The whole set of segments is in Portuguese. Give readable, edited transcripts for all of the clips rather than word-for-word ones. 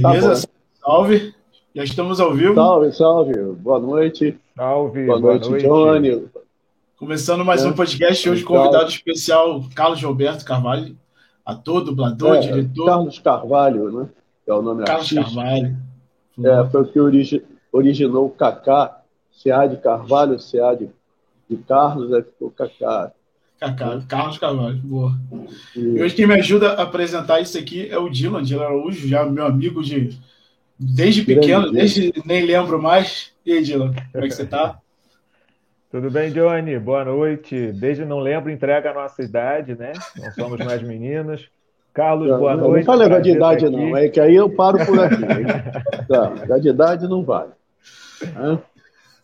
Tá Beleza? bom. Salve. Já estamos ao vivo. Salve, salve. Boa noite. Salve, Boa noite, Johnny. Começando mais um podcast. Hoje, Legal. convidado especial, Carlos Roberto Carvalho, ator, dublador, diretor. Carlos Carvalho, né? É o nome Carlos artístico. Carvalho. Foi o que originou o Cacá, CA de Carvalho, CA de Carlos, aí ficou Cacá. Cacá, Carlos Carvalho, boa. E hoje quem me ajuda a apresentar isso aqui é o Dylan Araújo, já meu amigo desde pequeno, desde nem lembro mais. E aí, Dylan, como é que você tá? Tudo bem, Johnny? Boa noite. Desde não lembro, entrega a nossa idade, né? Não somos mais meninos. Carlos, boa noite. Não fala negócio de idade, não. É que aí eu paro por aqui. Tá, de idade não vale.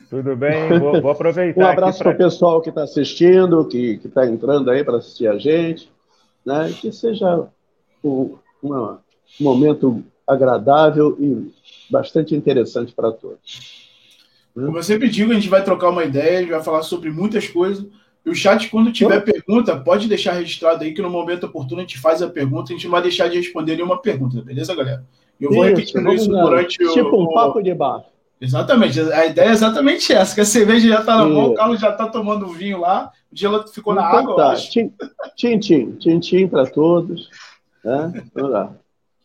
Tudo bem, vou aproveitar. Um abraço para o pessoal que está assistindo, que está entrando aí para assistir a gente, né? Que seja um momento agradável e bastante interessante para todos. Como eu sempre digo, a gente vai trocar uma ideia, a gente vai falar sobre muitas coisas. E o chat, quando tiver pergunta, pode deixar registrado aí que no momento oportuno a gente faz a pergunta, a gente não vai deixar de responder nenhuma pergunta, beleza, galera? Eu vou repetindo isso durante o... Tipo um papo de bar. Exatamente, a ideia é exatamente essa, que a cerveja já está na mão, o Carlos já está tomando vinho lá, o dia ficou na água, eu acho. Tchim para todos. Né? Vamos lá.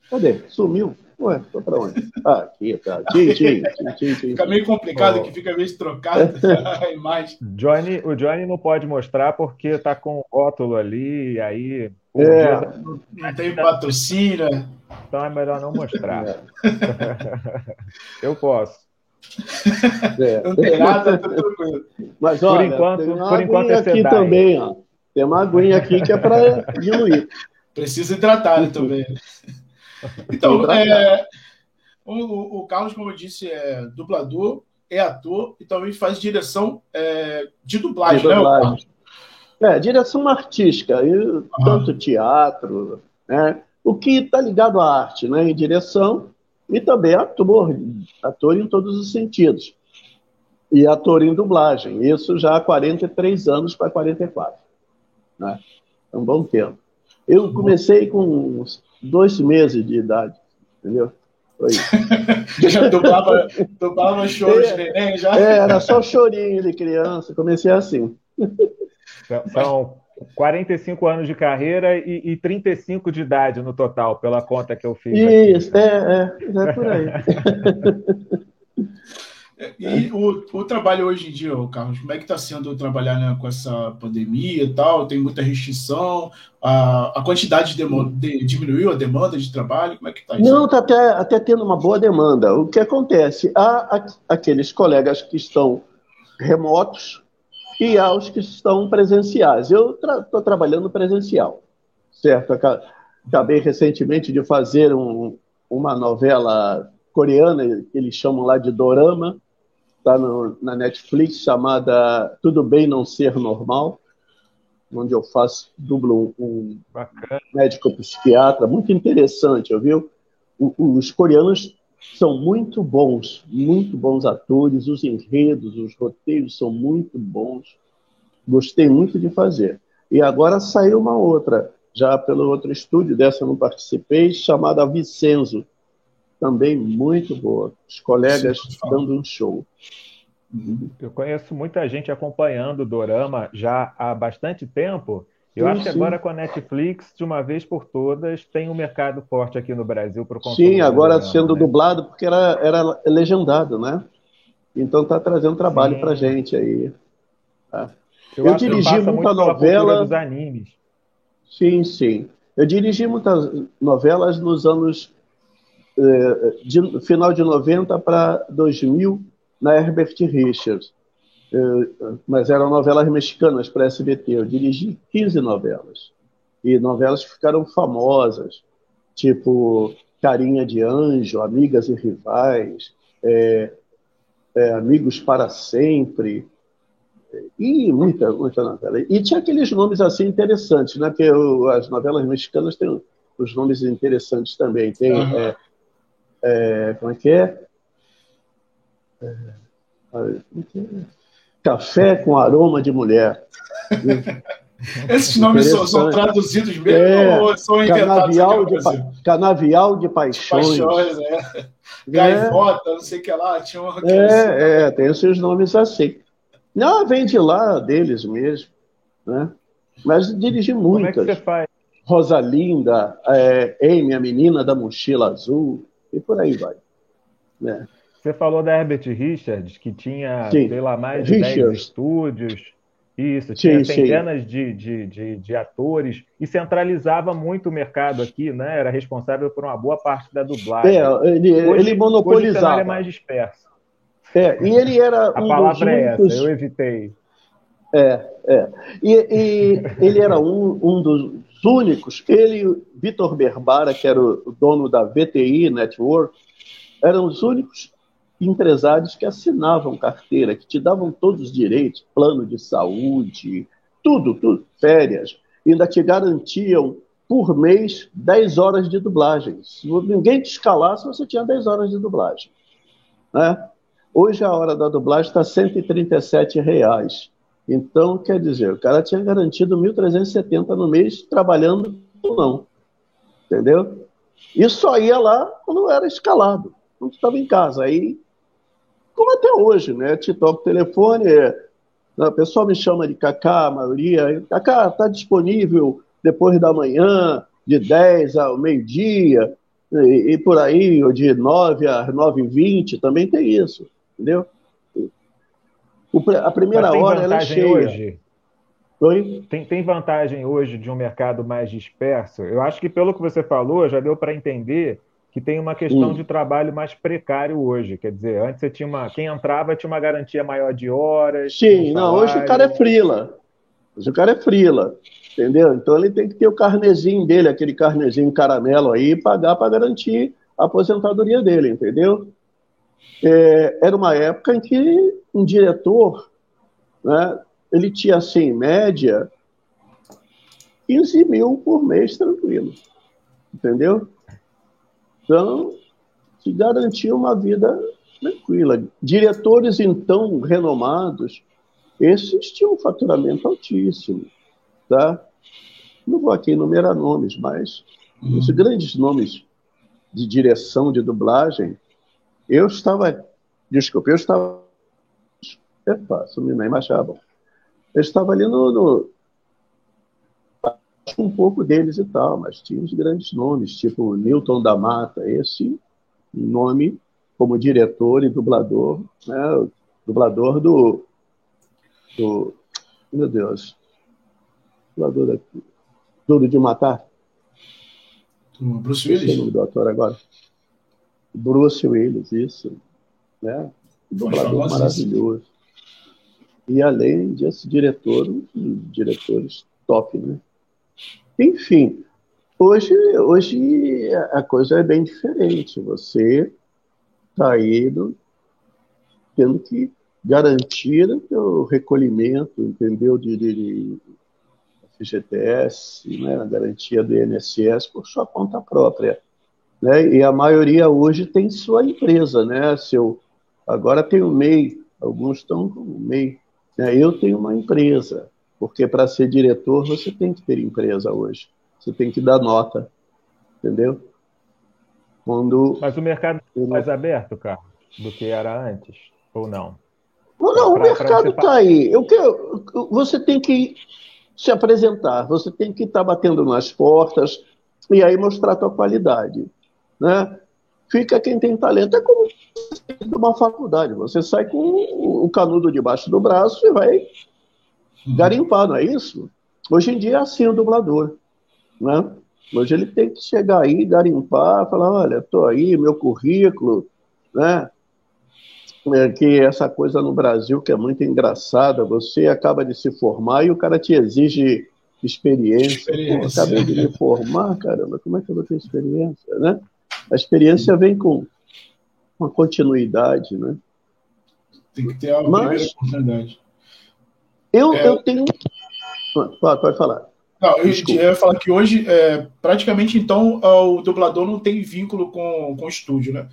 Cadê? Sumiu? Ué, foi para onde? Aqui, tá. Tchim. Fica meio complicado, que fica meio trocado a imagem. O Johnny não pode mostrar porque está com o rótulo ali, e aí... Não tem patrocínio. Então é melhor não mostrar. Eu posso. Não tem nada, tá tranquilo. Mas olha, por enquanto é aqui também, ó. Tem uma aguinha aqui que é para diluir. Precisa hidratar também. Então, o Carlos, como eu disse, é dublador, é ator e também faz direção de dublagem, né? Direção artística, tanto teatro, né? O que está ligado à arte, né? Em direção, e também ator em todos os sentidos. E ator em dublagem, isso já há 43 anos para 44. Né? É um bom tempo. Eu comecei com uns 2 meses de idade, entendeu? Foi isso. Já dublava choro de neném, já? Era só chorinho de criança, comecei assim. São 45 anos de carreira e 35 de idade no total, pela conta que eu fiz. Isso, é por aí. E o trabalho hoje em dia, Carlos, como é que está sendo trabalhar, né, com essa pandemia e tal? Tem muita restrição? A quantidade diminuiu a demanda de trabalho? Como é que está isso? Não, está até tendo uma boa demanda. O que acontece? Há aqueles colegas que estão remotos e há os que estão presenciais. Eu estou trabalhando presencial, certo? Acabei recentemente de fazer uma novela coreana, que eles chamam lá de dorama, está na Netflix, chamada Tudo Bem Não Ser Normal, onde eu dublo um médico psiquiatra, muito interessante, viu? Os coreanos são muito bons atores, os enredos, os roteiros são muito bons, gostei muito de fazer. E agora saiu uma outra, já pelo outro estúdio, dessa eu não participei, chamada Vicenzo, também muito boa, os colegas dando um show. Eu conheço muita gente acompanhando o dorama já há bastante tempo. Eu acho que agora com a Netflix, de uma vez por todas, tem um mercado forte aqui no Brasil para o consumo. Sim, agora dorama, sendo né? dublado, porque era legendado, né? Então está trazendo trabalho para gente aí. Tá? Eu dirigi muita novela dos animes. Sim. Eu dirigi muitas novelas nos anos final de 90 para 2000, na Herbert Richards. Mas eram novelas mexicanas para SBT. Eu dirigi 15 novelas. E novelas que ficaram famosas, tipo Carinha de Anjo, Amigas e Rivais, Amigos para Sempre, e muita novela. E tinha aqueles nomes assim interessantes, né? Porque as novelas mexicanas têm os nomes interessantes também. Tem, como é que é? Café com Aroma de Mulher. Esses nomes são traduzidos mesmo ou são inventados aqui no Brasil? Canavial de Paixões. Gaivota, não sei o que lá. Tinha uma tem esses nomes assim. Não, vem de lá deles mesmo, né? Mas dirigi muitas. Como é que você faz? Rosalinda, Amy, a menina da mochila azul, e por aí vai. Né? Você falou da Herbert Richards, que tinha, sei lá, mais de 10 estúdios. Isso, tinha centenas de atores e centralizava muito o mercado aqui, né? Era responsável por uma boa parte da dublagem. Ele monopolizava. Hoje o cenário é mais disperso. E ele era a palavra é essa, eu evitei. E ele era um dos únicos, ele, Vitor Berbara, que era o dono da VTI Network, eram os únicos empresários que assinavam carteira, que te davam todos os direitos, plano de saúde, tudo, férias, e ainda te garantiam por mês 10 horas de dublagem. Se ninguém te escalasse, você tinha 10 horas de dublagem. Né? Hoje a hora da dublagem está R$ 137. Então, quer dizer, o cara tinha garantido 1.370 no mês trabalhando ou não. Entendeu? E só ia lá quando era escalado, quando estava em casa. Aí, como até hoje, né? Te toca o telefone, o pessoal me chama de Cacá, a maioria. Cacá, está disponível depois da manhã, de 10 ao meio-dia, e por aí, ou de 9 às 9h20, também tem isso, entendeu? A primeira hora ela é cheia. Hoje? Tem vantagem hoje de um mercado mais disperso? Eu acho que pelo que você falou, já deu para entender que tem uma questão de trabalho mais precário hoje. Quer dizer, antes você tinha quem entrava tinha uma garantia maior de horas. Sim, não, hoje o cara é freela. Hoje o cara é freela, entendeu? Então ele tem que ter o carnezinho dele, aquele carnezinho caramelo aí, e pagar para garantir a aposentadoria dele, entendeu? Era uma época em que um diretor, né, ele tinha, assim, em média, 15 mil por mês tranquilo, entendeu? Então, se garantia uma vida tranquila. Diretores, então, renomados, esses tinham um faturamento altíssimo, tá? Não vou aqui enumerar nomes, mas os grandes nomes de direção de dublagem, eu estava ali um pouco deles e tal, mas tinha os grandes nomes, tipo Newton da Mata, esse nome como diretor e dublador, né? Dublador do meu Deus, dublador daqui, Duro de Matar. Bruce Willis? Não sei o nome do ator agora. Bruce Willis, isso. Né? Dublador maravilhoso. E além disso, diretores top, né? Enfim, hoje a coisa é bem diferente. Você está aí tendo que garantir o recolhimento, entendeu? De FGTS, né? A garantia do INSS por sua conta própria. Né? E a maioria hoje tem sua empresa, né? Agora tem o MEI, alguns estão com o MEI. Né? Eu tenho uma empresa, porque para ser diretor você tem que ter empresa hoje. Você tem que dar nota, entendeu? Mas o mercado é mais aberto, Carlos, do que era antes, ou não? Não, o mercado está aí. Você tem que se apresentar, você tem que estar batendo nas portas e aí mostrar a tua qualidade. Né? Fica quem tem talento. É como uma faculdade. Você sai com o canudo debaixo do braço e vai garimpar, não é isso? Hoje em dia é assim o dublador. Né? Hoje ele tem que chegar aí, garimpar, falar, olha, estou aí, meu currículo, né? Que essa coisa no Brasil que é muito engraçada, você acaba de se formar e o cara te exige experiência. Pô, acabei de me formar, caramba, como é que eu vou ter experiência, né? A experiência vem com uma continuidade, né? Tem que ter a primeira oportunidade. Eu tenho... Pode falar. Não, eu ia falar que hoje, praticamente, então, o dublador não tem vínculo com o estúdio, né?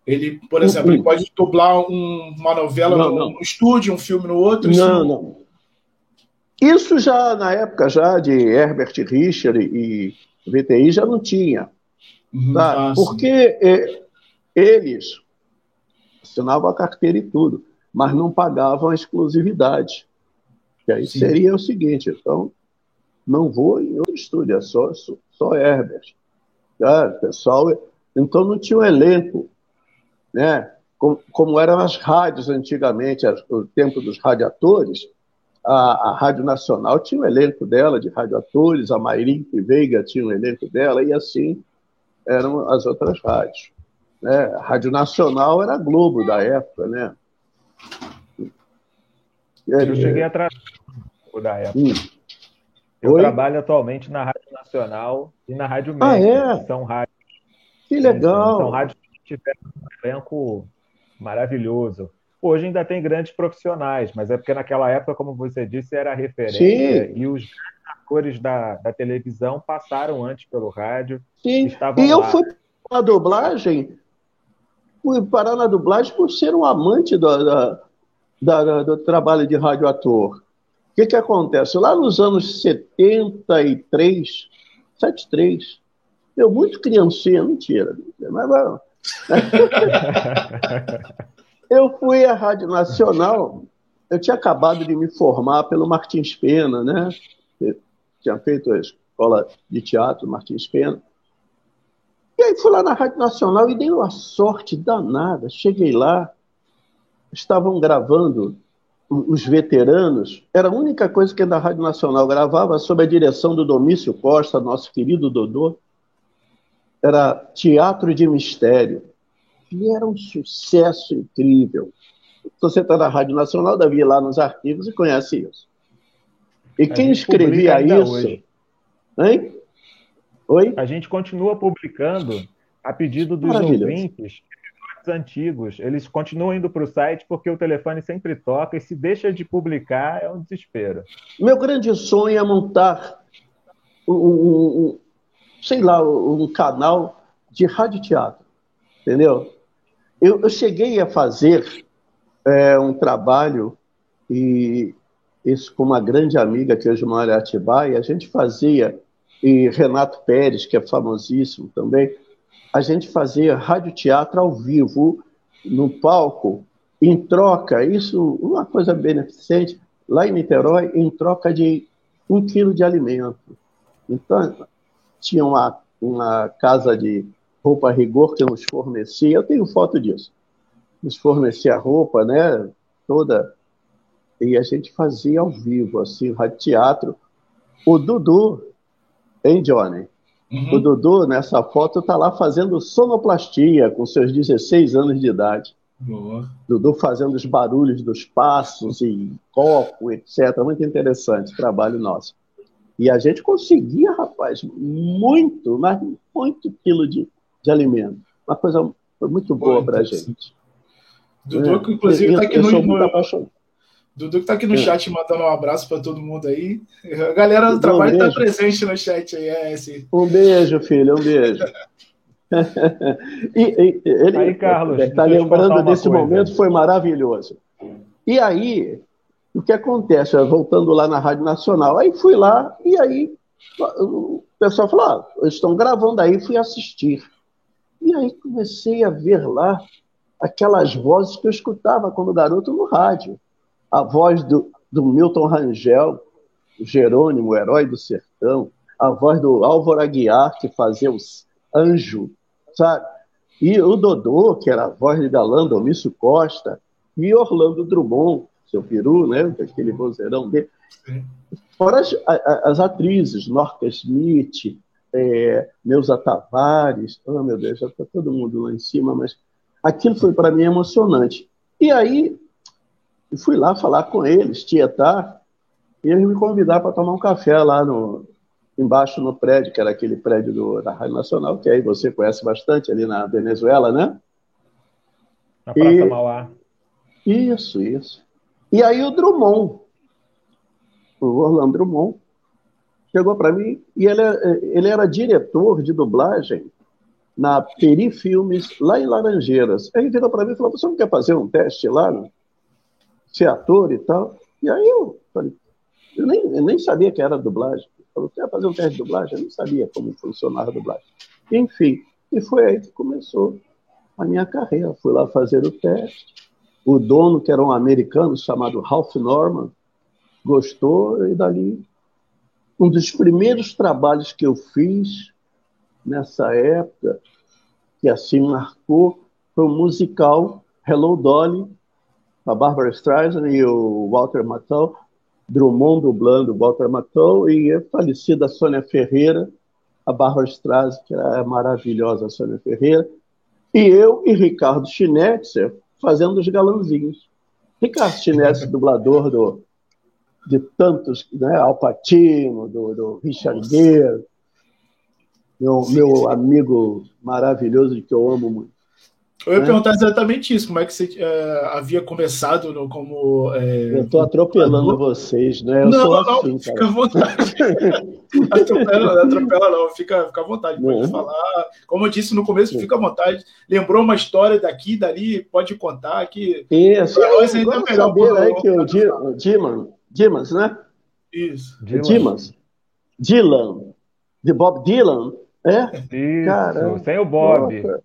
Ele, por exemplo, ele pode dublar uma novela num estúdio, um filme no outro. Não. Isso já na época já de Herbert Richard e VTI já não tinha, tá? Porque eles assinavam a carteira e tudo, mas não pagavam a exclusividade. Que aí seria o seguinte, então, não vou em outro estúdio, é só Herbert. Tá? Pessoal, então não tinha um elenco, né? Como eram as rádios antigamente, o tempo dos radiatores, a Rádio Nacional tinha um elenco dela de radioatores, a Mayrink Veiga tinha um elenco dela, e assim eram as outras rádios. Né? A Rádio Nacional era a Globo da época, né? Eu cheguei atrás da época. Eu trabalho atualmente na Rádio Nacional e na Rádio MEC, que são rádios. Que legal! São rádios que tiveram um elenco maravilhoso. Hoje ainda tem grandes profissionais, mas é porque naquela época, como você disse, era a referência. Sim. E os atores da televisão passaram antes pelo rádio. Sim. E eu fui para a dublagem, por ser um amante do trabalho de radioator. O que acontece? Lá nos anos 73, eu muito criancinha, mentira, mas não. Eu fui à Rádio Nacional, eu tinha acabado de me formar pelo Martins Pena, né? Eu tinha feito a escola de teatro Martins Pena. E aí fui lá na Rádio Nacional e dei uma sorte danada. Cheguei lá, estavam gravando os veteranos, era a única coisa que a Rádio Nacional gravava sob a direção do Domício Costa, nosso querido Dodô. Era Teatro de Mistério. E era um sucesso incrível. Você está na Rádio Nacional, deve ir lá nos arquivos e conhece isso. E quem escrevia isso... Hoje. Hein? Oi? A gente continua publicando a pedido dos ouvintes antigos. Eles continuam indo para o site porque o telefone sempre toca e se deixa de publicar é um desespero. Meu grande sonho é montar um canal de radioteatro, entendeu? Eu cheguei a fazer um trabalho, e isso com uma grande amiga que hoje mora em Atibaia, a gente fazia, e Renato Pérez, que é famosíssimo também, a gente fazia radioteatro ao vivo, no palco, em troca, isso, uma coisa beneficente, lá em Niterói, em troca de 1 quilo de alimento. Então, tinha uma casa de roupa rigor que nos fornecia, eu tenho foto disso, nos fornecia a roupa, né, toda, e a gente fazia ao vivo, assim, radioteatro. O Dudu, hein, Johnny? O Dudu, nessa foto, está lá fazendo sonoplastia, com seus 16 anos de idade. Boa. Dudu fazendo os barulhos dos passos e copo, etc. Muito interessante o trabalho nosso. E a gente conseguia, rapaz, mas muito quilo de alimento. Uma coisa muito boa para a gente. Dudu, que inclusive está aqui Dudu que está aqui no chat mandando um abraço para todo mundo aí. A galera do trabalho está presente no chat aí. Um beijo, filho, um beijo. Ele aí, Carlos, está lembrando desse momento, foi maravilhoso. E aí, o que acontece? Voltando lá na Rádio Nacional, aí fui lá, e aí o pessoal falou, eles estão gravando aí, fui assistir. E aí comecei a ver lá aquelas vozes que eu escutava quando garoto no rádio. A voz do Milton Rangel, o Jerônimo, o Herói do Sertão, a voz do Álvaro Aguiar, que fazia os Anjo, sabe? E o Dodô, que era a voz de galã, Domício Costa, e Orlando Drummond, seu peru, né? Aquele vozeirão dele. Fora as atrizes, Norca Smith, Neuza Tavares, oh meu Deus, já está todo mundo lá em cima, mas aquilo foi para mim emocionante. E aí, eu fui lá falar com eles, tietar, e eles me convidaram para tomar um café lá embaixo no prédio, que era aquele prédio da Rádio Nacional, que aí você conhece bastante, ali na Venezuela, né? Na Praça Mauá. Isso. E aí o Drummond, o Orlando Drummond, chegou para mim, e ele era diretor de dublagem na Peri Filmes, lá em Laranjeiras. Aí ele virou para mim e falou, você não quer fazer um teste lá, né? Ser ator e tal? E aí eu falei, Eu nem sabia que era dublagem. Falou, quer fazer um teste de dublagem? Eu não sabia como funcionava a dublagem. Enfim, e foi aí que começou a minha carreira. Fui lá fazer o teste. O dono, que era um americano chamado Ralph Norman, gostou, e dali, um dos primeiros trabalhos que eu fiz nessa época, que assim marcou, foi o musical Hello, Dolly, a Barbra Streisand e o Walter Matthau, Drummond dublando o Walter Matthau, e a falecida Sônia Ferreira, a Barbra Streisand, que era a maravilhosa Sônia Ferreira, e eu e Ricardo Schnetzer fazendo os galãzinhos. Ricardo Schnetzer, dublador de tantos, né, Al Pacino, do Richard Gere, meu amigo maravilhoso, que eu amo muito. Eu ia perguntar exatamente isso, como é que você havia começado como... Eu estou atropelando vocês, né? Eu não, sou não, assim, fica cara. à vontade. Atropela não, fica à vontade, pode falar. Como eu disse no começo, fica à vontade. Lembrou uma história daqui, dali, pode contar que... Isso, nós ainda é melhor saber aí que o Dimas, né? Isso. Dylan, de Bob Dylan, Isso, Cara, sem o Bob. Nossa.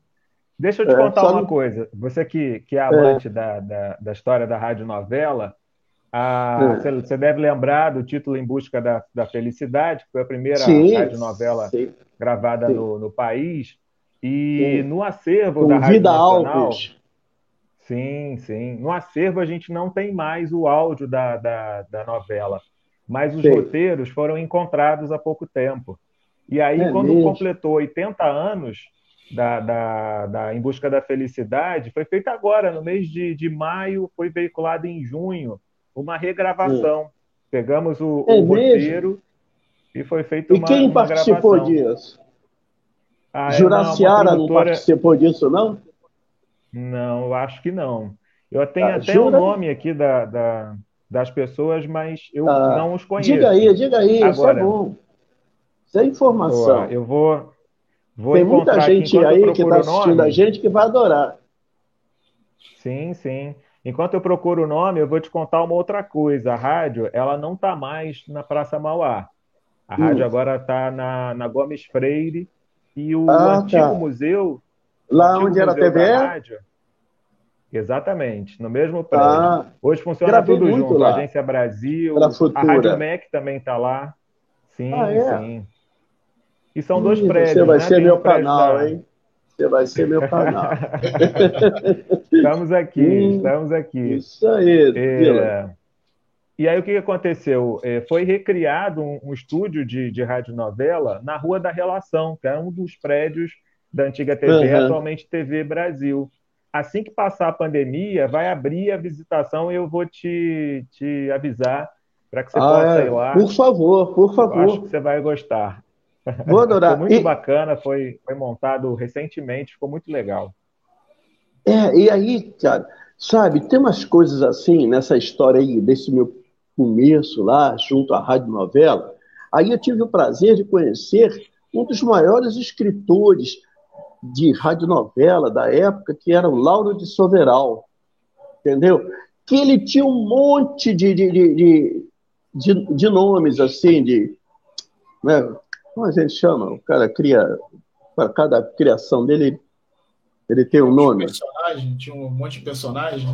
Deixa eu te contar uma coisa. Você que é amante da história da radionovela, você deve lembrar do título Em Busca da Felicidade, que foi a primeira radionovela gravada no país. E no acervo da Rádio Vida Nacional... Alves. Sim. No acervo a gente não tem mais o áudio da novela, mas os roteiros foram encontrados há pouco tempo. E aí, quando completou 80 anos da Em Busca da Felicidade, foi feita agora, no mês de maio, foi veiculado em junho, uma regravação. Pegamos o roteiro e foi feita uma gravação. E quem participou disso? Juraciara não participou disso, não? Não, eu acho que não. Eu tenho até o nome aqui das pessoas, mas eu não os conheço. Diga aí, agora, isso é bom. Isso é informação. Eu vou Tem muita gente aí que está assistindo a gente que vai adorar. Sim. Enquanto eu procuro o nome, eu vou te contar uma outra coisa. A rádio, ela não está mais na Praça Mauá. A rádio agora está na Gomes Freire, e o antigo museu... Lá onde era a TVE? Exatamente, no mesmo prédio. Hoje funciona tudo junto. Lá. A Agência Brasil, a Rádio MEC também está lá. Sim. E são dois prédios. Você vai ser meu canal, hein? Você vai ser meu canal. Estamos aqui. Isso aí, E aí o que aconteceu? Foi recriado um estúdio de radionovela na Rua da Relação, que era um dos prédios da antiga TV, atualmente TV Brasil. Assim que passar a pandemia, vai abrir a visitação e eu vou te avisar para que você possa ir lá. Por favor. Eu acho que você vai gostar. Vou adorar. Foi muito bacana, foi montado recentemente, ficou muito legal. E aí, cara, sabe, tem umas coisas assim nessa história aí, desse meu começo lá, junto à radionovela. Aí eu tive o prazer de conhecer um dos maiores escritores de radionovela da época, que era o Lauro de Soveral, entendeu? Que ele tinha um monte de nomes, assim, né? Como a gente chama? O cara cria, para cada criação dele, ele tem um nome. Tinha um monte de personagem.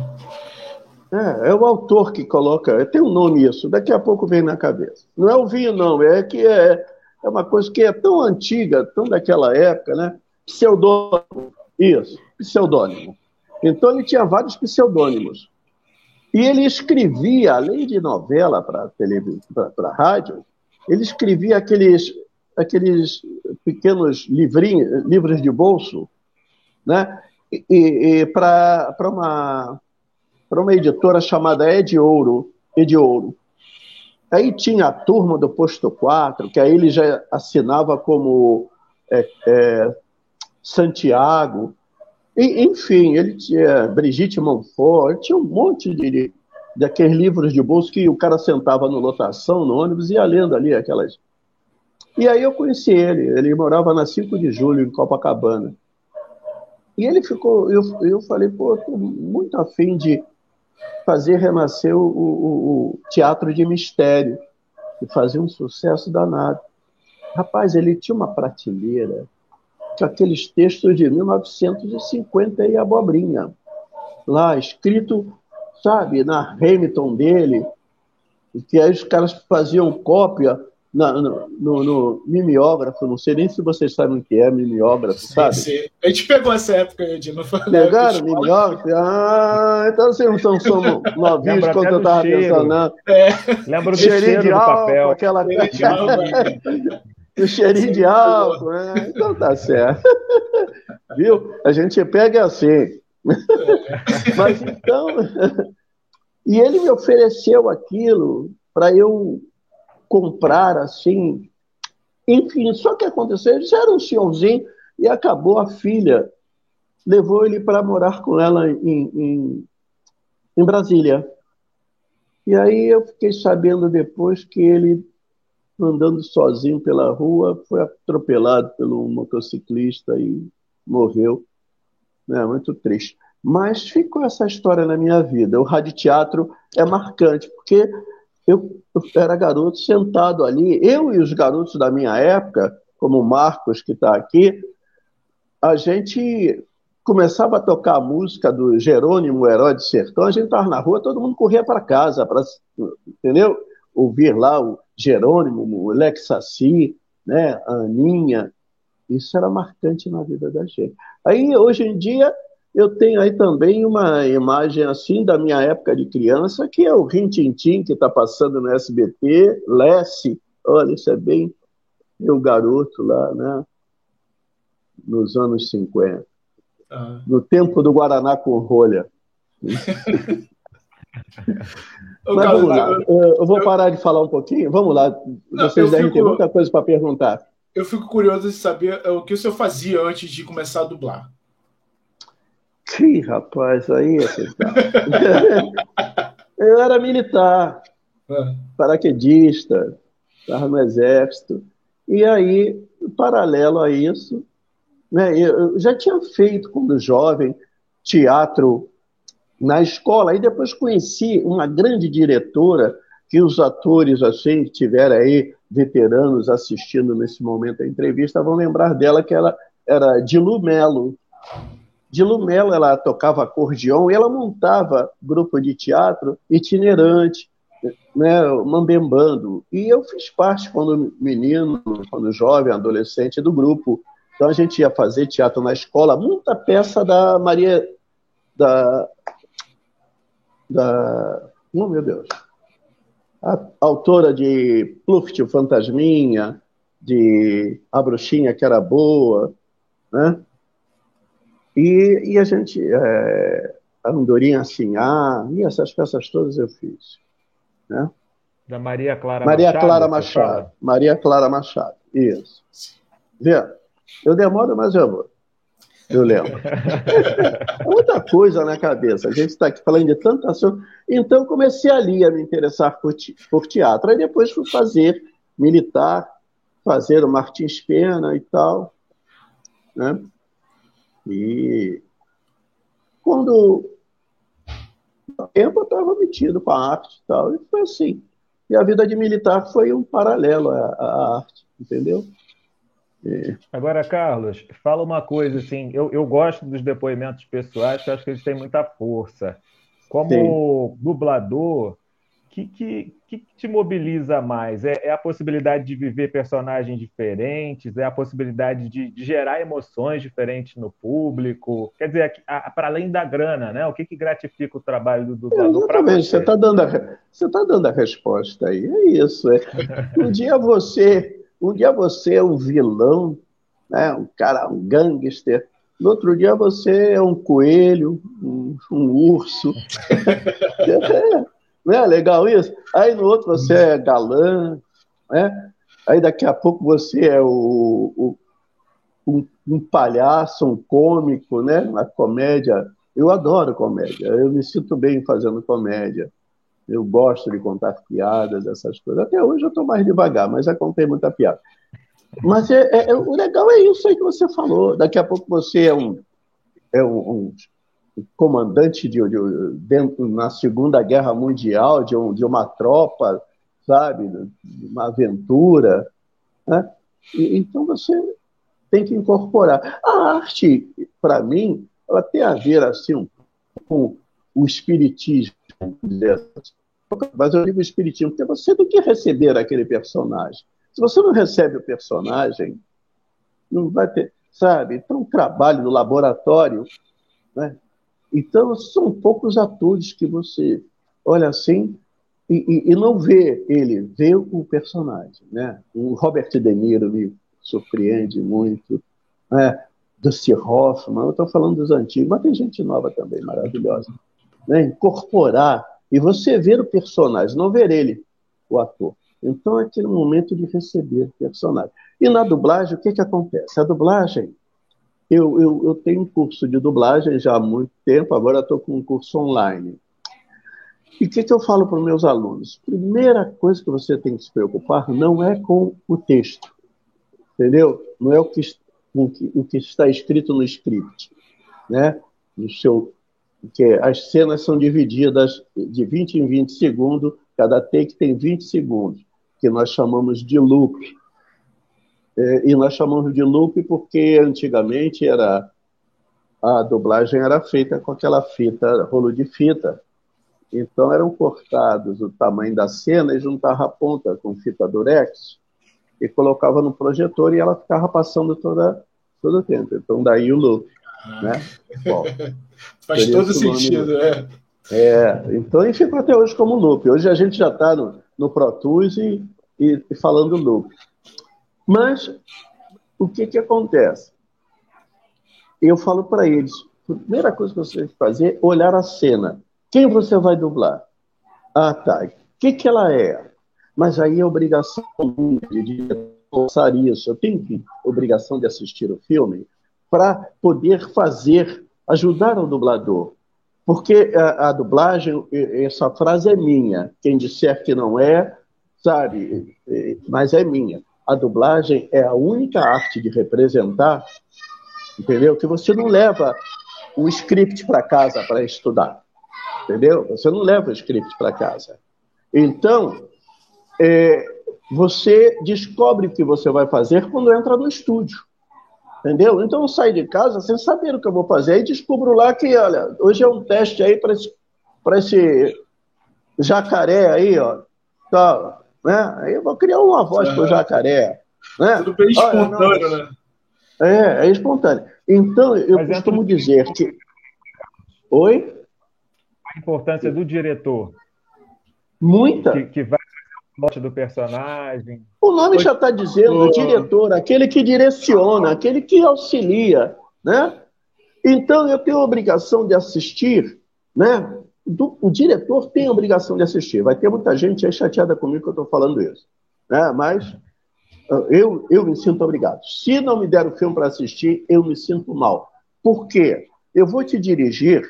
É o autor que coloca, tem um nome isso, daqui a pouco vem na cabeça. Não é o vinho, não, é que é uma coisa que é tão antiga, tão daquela época, né? Pseudônimo. Isso, pseudônimo. Então ele tinha vários pseudônimos. E ele escrevia, além de novela para televisão, para rádio, ele escrevia aqueles pequenos livros de bolso, né? E para uma editora chamada Ediouro. Aí tinha a Turma do Posto 4, que aí ele já assinava como Santiago, enfim, ele tinha Brigitte Monfort, ele tinha um monte daqueles livros de bolso que o cara sentava no lotação, no ônibus, e ia lendo ali aquelas. E aí eu conheci ele morava na 5 de Julho, em Copacabana. E ele ficou, eu falei, estou muito afim de fazer renascer o teatro de mistério. e fazia um sucesso danado. Rapaz, ele tinha uma prateleira com aqueles textos de 1950 e abobrinha, lá escrito, sabe, na Hamilton dele, que aí os caras faziam cópia no mimeógrafo, não sei nem se vocês sabem o que é mimeógrafo, sabe? Sim. A gente pegou essa época, Ed, não foi? Pegaram mimeógrafo? Ah, então vocês não são novinhos quando eu estava pensando, não. Lembra do cheirinho de álcool, papel. Aquela... o cheirinho de álcool, né? Então tá certo. Viu? A gente pega assim. Mas então... E ele me ofereceu aquilo para eu comprar, assim. Enfim, só que aconteceu, ele era um senhorzinho e acabou a filha. Levou ele para morar com ela em Brasília. E aí eu fiquei sabendo depois que ele, andando sozinho pela rua, foi atropelado pelo motociclista e morreu. Muito triste. Mas ficou essa história na minha vida. O radioteatro é marcante, porque eu era garoto sentado ali, eu e os garotos da minha época, como o Marcos, que está aqui, a gente começava a tocar a música do Jerônimo, o Herói do Sertão, a gente estava na rua, todo mundo corria para casa, entendeu? Ouvir lá o Jerônimo, o Lex Saci, né? A Aninha. Isso era marcante na vida da gente. Aí, hoje em dia, eu tenho aí também uma imagem assim da minha época de criança, que é o Rin Tin Tin, que está passando no SBT, Lessie, olha, isso é bem meu garoto lá, né? Nos anos 50. No tempo do Guaraná com rolha. Mas vamos lá, eu vou parar de falar um pouquinho, vamos lá, vocês devem ter muita coisa para perguntar. Eu fico curioso de saber o que o senhor fazia antes de começar a dublar. Ih, rapaz, aí é que tá. Eu era militar, paraquedista, estava no exército. E aí, paralelo a isso, né, eu já tinha feito, quando jovem, teatro na escola. Aí depois conheci uma grande diretora, que os atores assim, que tiveram aí, veteranos assistindo nesse momento a entrevista, vão lembrar dela, que ela era Dilu Melo. Dilu Melo, ela tocava acordeão e ela montava grupo de teatro itinerante, né, mambembando. E eu fiz parte, quando menino, quando jovem, adolescente, do grupo. Então a gente ia fazer teatro na escola, muita peça da Maria... Oh, meu Deus. A autora de Pluft, o Fantasminha, de A Bruxinha que Era Boa, né? E a gente, a Andorinha Sinhá, e essas peças todas eu fiz, né? Da Maria Clara Maria Machado. Clara Machado. Maria Clara Machado, isso. Vê, eu demoro, mas eu vou. Eu lembro. Muita coisa na cabeça. A gente está aqui falando de tanta ação. Então, comecei ali a me interessar por teatro. Aí depois fui fazer militar, fazer o Martins Pena e tal, né? E quando o tempo eu estava metido com a arte e tal, e foi assim. E a vida de militar foi um paralelo à arte, entendeu? Agora, Carlos, fala uma coisa assim, eu gosto dos depoimentos pessoais, que eu acho que eles têm muita força. Como dublador, o que te mobiliza mais? É a possibilidade de viver personagens diferentes? É a possibilidade de gerar emoções diferentes no público? Quer dizer, para além da grana, né? O que gratifica o trabalho do dublador para você? Você está dando a resposta aí. É isso. Um dia você é um vilão, né? Um cara, um gangster. No outro dia você é um coelho, um urso. Não é legal isso? Aí no outro você é galã, né? Aí daqui a pouco você é um palhaço, um cômico, né? Uma comédia. Eu adoro comédia, eu me sinto bem fazendo comédia. Eu gosto de contar piadas, essas coisas. Até hoje eu estou mais devagar, mas já contei muita piada. Mas o legal é isso aí que você falou. Daqui a pouco você é um comandante dentro, na Segunda Guerra Mundial de uma tropa, sabe? Uma aventura, né? Então você tem que incorporar. A arte, para mim, ela tem a ver assim, com o espiritismo, vamos dizer assim. Mas eu digo espiritismo, porque você tem que receber aquele personagem. Se você não recebe o personagem, não vai ter, sabe? Então, o trabalho no laboratório, né? Então, são poucos atores que você olha assim e não vê ele, vê o personagem, né? O Robert De Niro me surpreende muito, né? Dustin Hoffman, eu estou falando dos antigos, mas tem gente nova também, maravilhosa, né? Incorporar e você ver o personagem, não ver ele, o ator. Então, é aquele momento de receber o personagem. E na dublagem, o que acontece? A dublagem, eu tenho um curso de dublagem já há muito tempo, agora estou com um curso online. E o que eu falo para os meus alunos? Primeira coisa que você tem que se preocupar não é com o texto, entendeu? Não é o que está escrito no script, né? No seu, que as cenas são divididas de 20 em 20 segundos, cada take tem 20 segundos, que nós chamamos de loop. E nós chamamos de loop porque antigamente a dublagem era feita com aquela fita, rolo de fita. Então eram cortados o tamanho da cena e juntava a ponta com fita durex e colocava no projetor e ela ficava passando todo o tempo. Então daí o loop, né? Bom, faz todo sentido, então e fica até hoje como loop. Hoje a gente já está no Pro Tools e falando loop. Mas o que acontece? Eu falo para eles, a primeira coisa que você tem que fazer é olhar a cena. Quem você vai dublar? Ah, tá. O que ela é? Mas aí é obrigação de pensar isso. Eu tenho obrigação de assistir o filme para poder ajudar o dublador. Porque a dublagem, essa frase é minha. Quem disser que não é, sabe, mas é minha. A dublagem é a única arte de representar, entendeu? Que você não leva o script para casa para estudar, entendeu? Você não leva o script para casa. Então, você descobre o que você vai fazer quando entra no estúdio, entendeu? Então, eu saio de casa sem saber o que eu vou fazer e descubro lá que, olha, hoje é um teste aí para esse jacaré aí, ó, tá, né? Aí eu vou criar uma voz para o jacaré, né? Tudo bem espontâneo, né? É espontâneo. Então, eu costumo dizer que... Oi? A importância do diretor. Muita. Que vai fazer o plot do personagem. O nome já está dizendo, diretor, aquele que direciona, aquele que auxilia, né? Então, eu tenho a obrigação de assistir, né? O diretor tem a obrigação de assistir. Vai ter muita gente aí chateada comigo que eu estou falando isso, né? Mas eu me sinto obrigado. Se não me der o filme para assistir, eu me sinto mal. Por quê? Eu vou te dirigir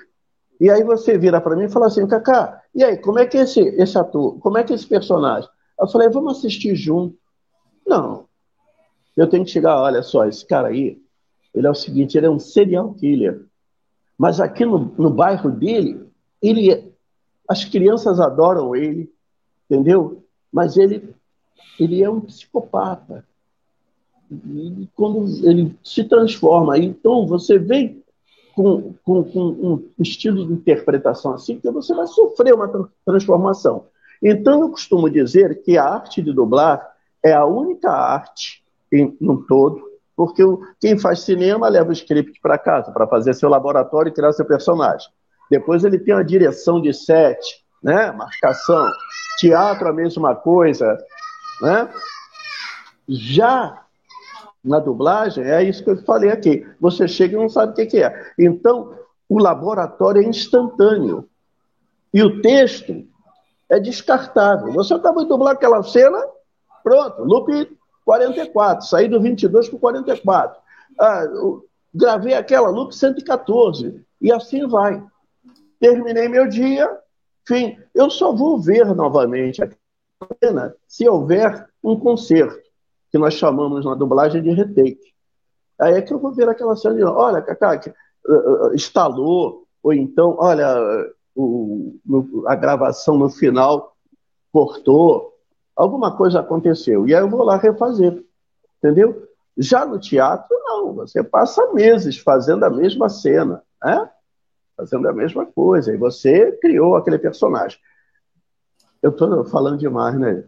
e aí você vira para mim e fala assim, Cacá, e aí, como é que é esse ator, como é que é esse personagem? Eu falei, vamos assistir junto. Não. Eu tenho que chegar, olha só, esse cara aí, ele é o seguinte, ele é um serial killer. Mas aqui no bairro dele, as crianças adoram ele, entendeu? Mas ele é um psicopata. E quando ele se transforma, então você vem com um estilo de interpretação assim, que você vai sofrer uma transformação. Então, eu costumo dizer que a arte de dublar é a única arte, no todo, porque quem faz cinema leva o script para casa, para fazer seu laboratório e criar seu personagem. Depois ele tem a direção de set, né? Marcação. Teatro, a mesma coisa, né? Já na dublagem, é isso que eu falei aqui. Você chega e não sabe o que é. Então, o laboratório é instantâneo. E o texto é descartável. Você acaba de dublar aquela cena, pronto, loop 44, saí do 22 para o 44. Gravei aquela loop 114. E assim vai. Terminei meu dia, enfim, eu só vou ver novamente a cena se houver um concerto, que nós chamamos na dublagem de retake. Aí é que eu vou ver aquela cena de, olha, Cacá, estalou, ou então, olha, a gravação no final cortou, alguma coisa aconteceu, e aí eu vou lá refazer, entendeu? Já no teatro, não, você passa meses fazendo a mesma cena, né? Fazendo a mesma coisa, e você criou aquele personagem. Eu estou falando demais, né?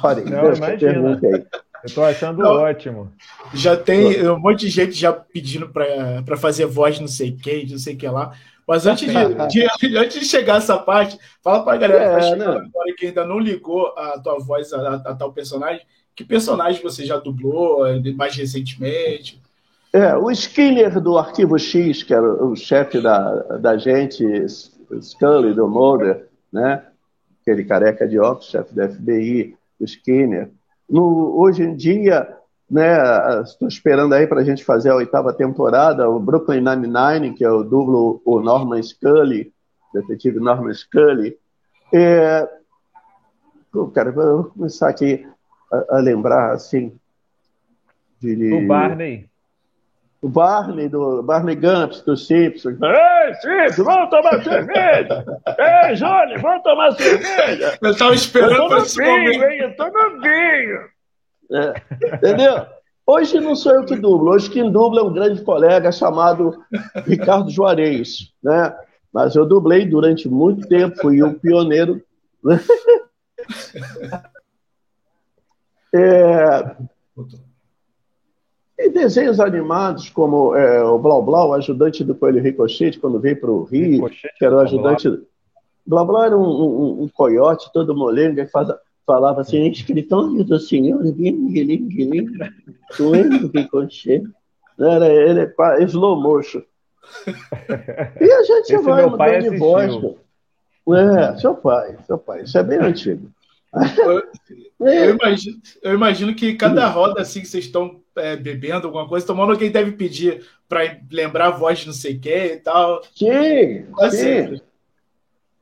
Parei, não, imagina. Eu estou achando ótimo. Já tem um monte de gente já pedindo para fazer voz não sei quem, não sei o que lá. Mas antes de chegar a essa parte, fala para a galera que está chegando agora que ainda não ligou a tua voz a tal personagem. Que personagem você já dublou mais recentemente? O Skinner do Arquivo X, que era o chefe da gente, Scully, do Mulder, né? Aquele careca de óculos, chefe da FBI, o Skinner. Hoje em dia, né, estou esperando aí para a gente fazer a 8ª temporada, o Brooklyn Nine-Nine, que é o dublo, o Norman Scully, detetive Norman Scully. Cara, vou começar aqui a lembrar, assim, do Barney. O Barney, do Barney Gumps, do Simpsons. Ei, Simpsons, vamos tomar cerveja! Ei, Johnny, vamos tomar cerveja! Eu estava esperando para esse momento. Eu tô no vinho! Entendeu? Hoje não sou eu que dublo. Hoje quem dubla é um grande colega chamado Ricardo Juarez, né? Mas eu dublei durante muito tempo, fui o pioneiro. E desenhos animados, como o Blau Blau, o ajudante do Coelho Ricochete, quando veio para o Rio, que era o ajudante. Blau Blau era um coiote todo molenga que falava assim: escritório do senhor Coelho Ricochete. Ele é slow motion. E a gente vai mudando de voz. Seu pai. Isso é bem antigo. Eu imagino que cada roda assim que vocês estão bebendo alguma coisa, tomando, alguém deve pedir para lembrar a voz de não sei quem e tal. Sim.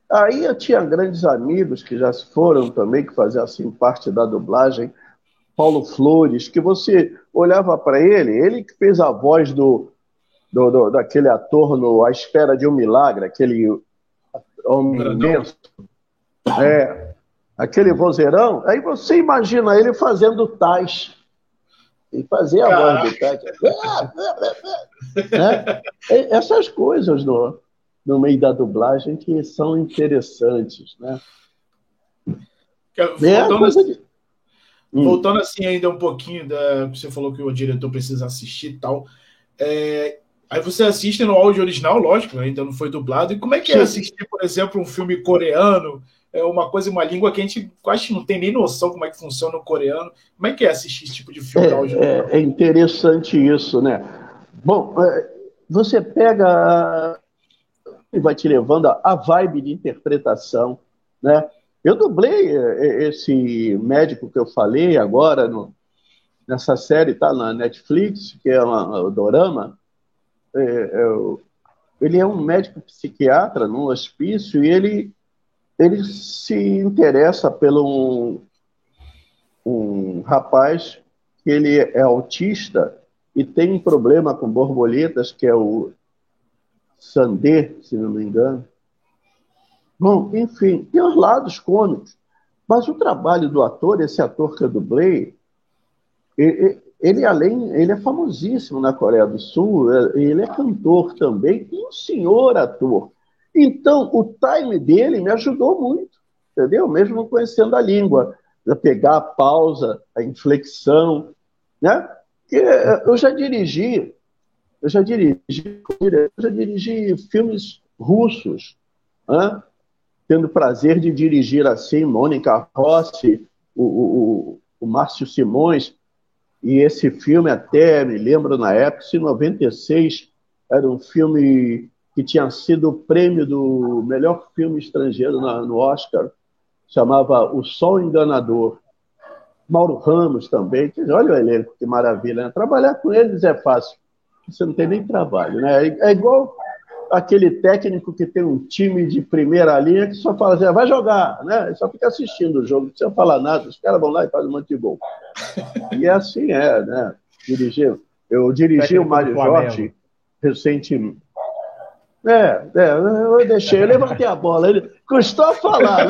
Aí eu tinha grandes amigos que já foram também, que faziam assim parte da dublagem. Paulo Flores, que você olhava para ele que fez a voz daquele ator no A Espera de um Milagre, aquele homem imenso. Aquele vozeirão, aí você imagina ele fazendo tais. E fazer a voz do tais. Essas coisas no meio da dublagem que são interessantes, né? Voltando assim ainda um pouquinho, você falou que o diretor precisa assistir e tal. Aí você assiste no áudio original, lógico, ainda não foi dublado. E como é que é assistir, por exemplo, um filme coreano? É uma língua que a gente quase não tem nem noção como é que funciona o coreano. Como é que é assistir esse tipo de filme áudio? É interessante isso, né? Bom, você pega e vai te levando a vibe de interpretação, né? Eu dublei esse médico que eu falei agora nessa série, tá na Netflix, que é o Dorama. Ele é um médico psiquiatra num hospício e ele se interessa pelo um rapaz que ele é autista e tem um problema com borboletas, que é o Sandê, se não me engano. Bom, enfim, tem os lados cômicos. Mas o trabalho do ator, esse ator que eu dublei, ele é famosíssimo na Coreia do Sul, ele é cantor também, e um senhor ator. Então, o time dele me ajudou muito, entendeu? Mesmo conhecendo a língua, a pegar a pausa, a inflexão, né? Eu já dirigi filmes russos, né? Tendo o prazer de dirigir assim, Mônica Rossi, o Márcio Simões, e esse filme até, me lembro na época, em 96, era um filme que tinha sido o prêmio do melhor filme estrangeiro no Oscar, chamava O Sol Enganador. Mauro Ramos também, olha o elenco, que maravilha, né? Trabalhar com eles é fácil, você não tem nem trabalho, né? É igual aquele técnico que tem um time de primeira linha que só fala assim, vai jogar, né? Só fica assistindo o jogo, não precisa falar nada, os caras vão lá e fazem um monte de gol. E assim né? Eu dirigi o Mário Jorge recentemente. Eu levantei a bola, ele custou a falar,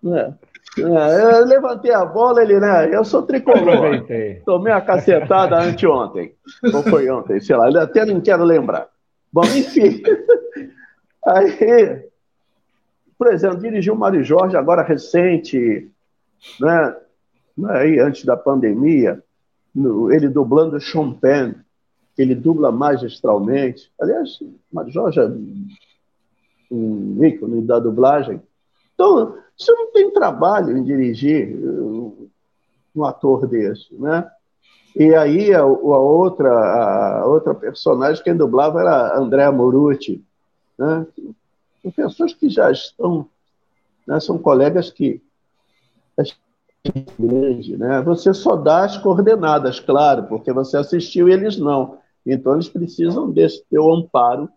né? Eu levantei a bola, ele, né? Eu sou tricolor. Tomei uma cacetada anteontem. Ou foi ontem, sei lá, até não quero lembrar. Bom, enfim. Aí, por exemplo, dirigiu o Mário Jorge, agora recente, né? Aí, antes da pandemia, ele dublando Sean Penn, que ele dubla magistralmente. Aliás, o Mário Jorge é um ícone da dublagem. Então, você não tem trabalho em dirigir um ator desse, né? E aí a outra personagem, quem dublava era a Andrea Morucci, né? São pessoas que já estão, né? São colegas que grande, né? Você só dá as coordenadas, claro, porque você assistiu e eles não. Então eles precisam desse teu amparo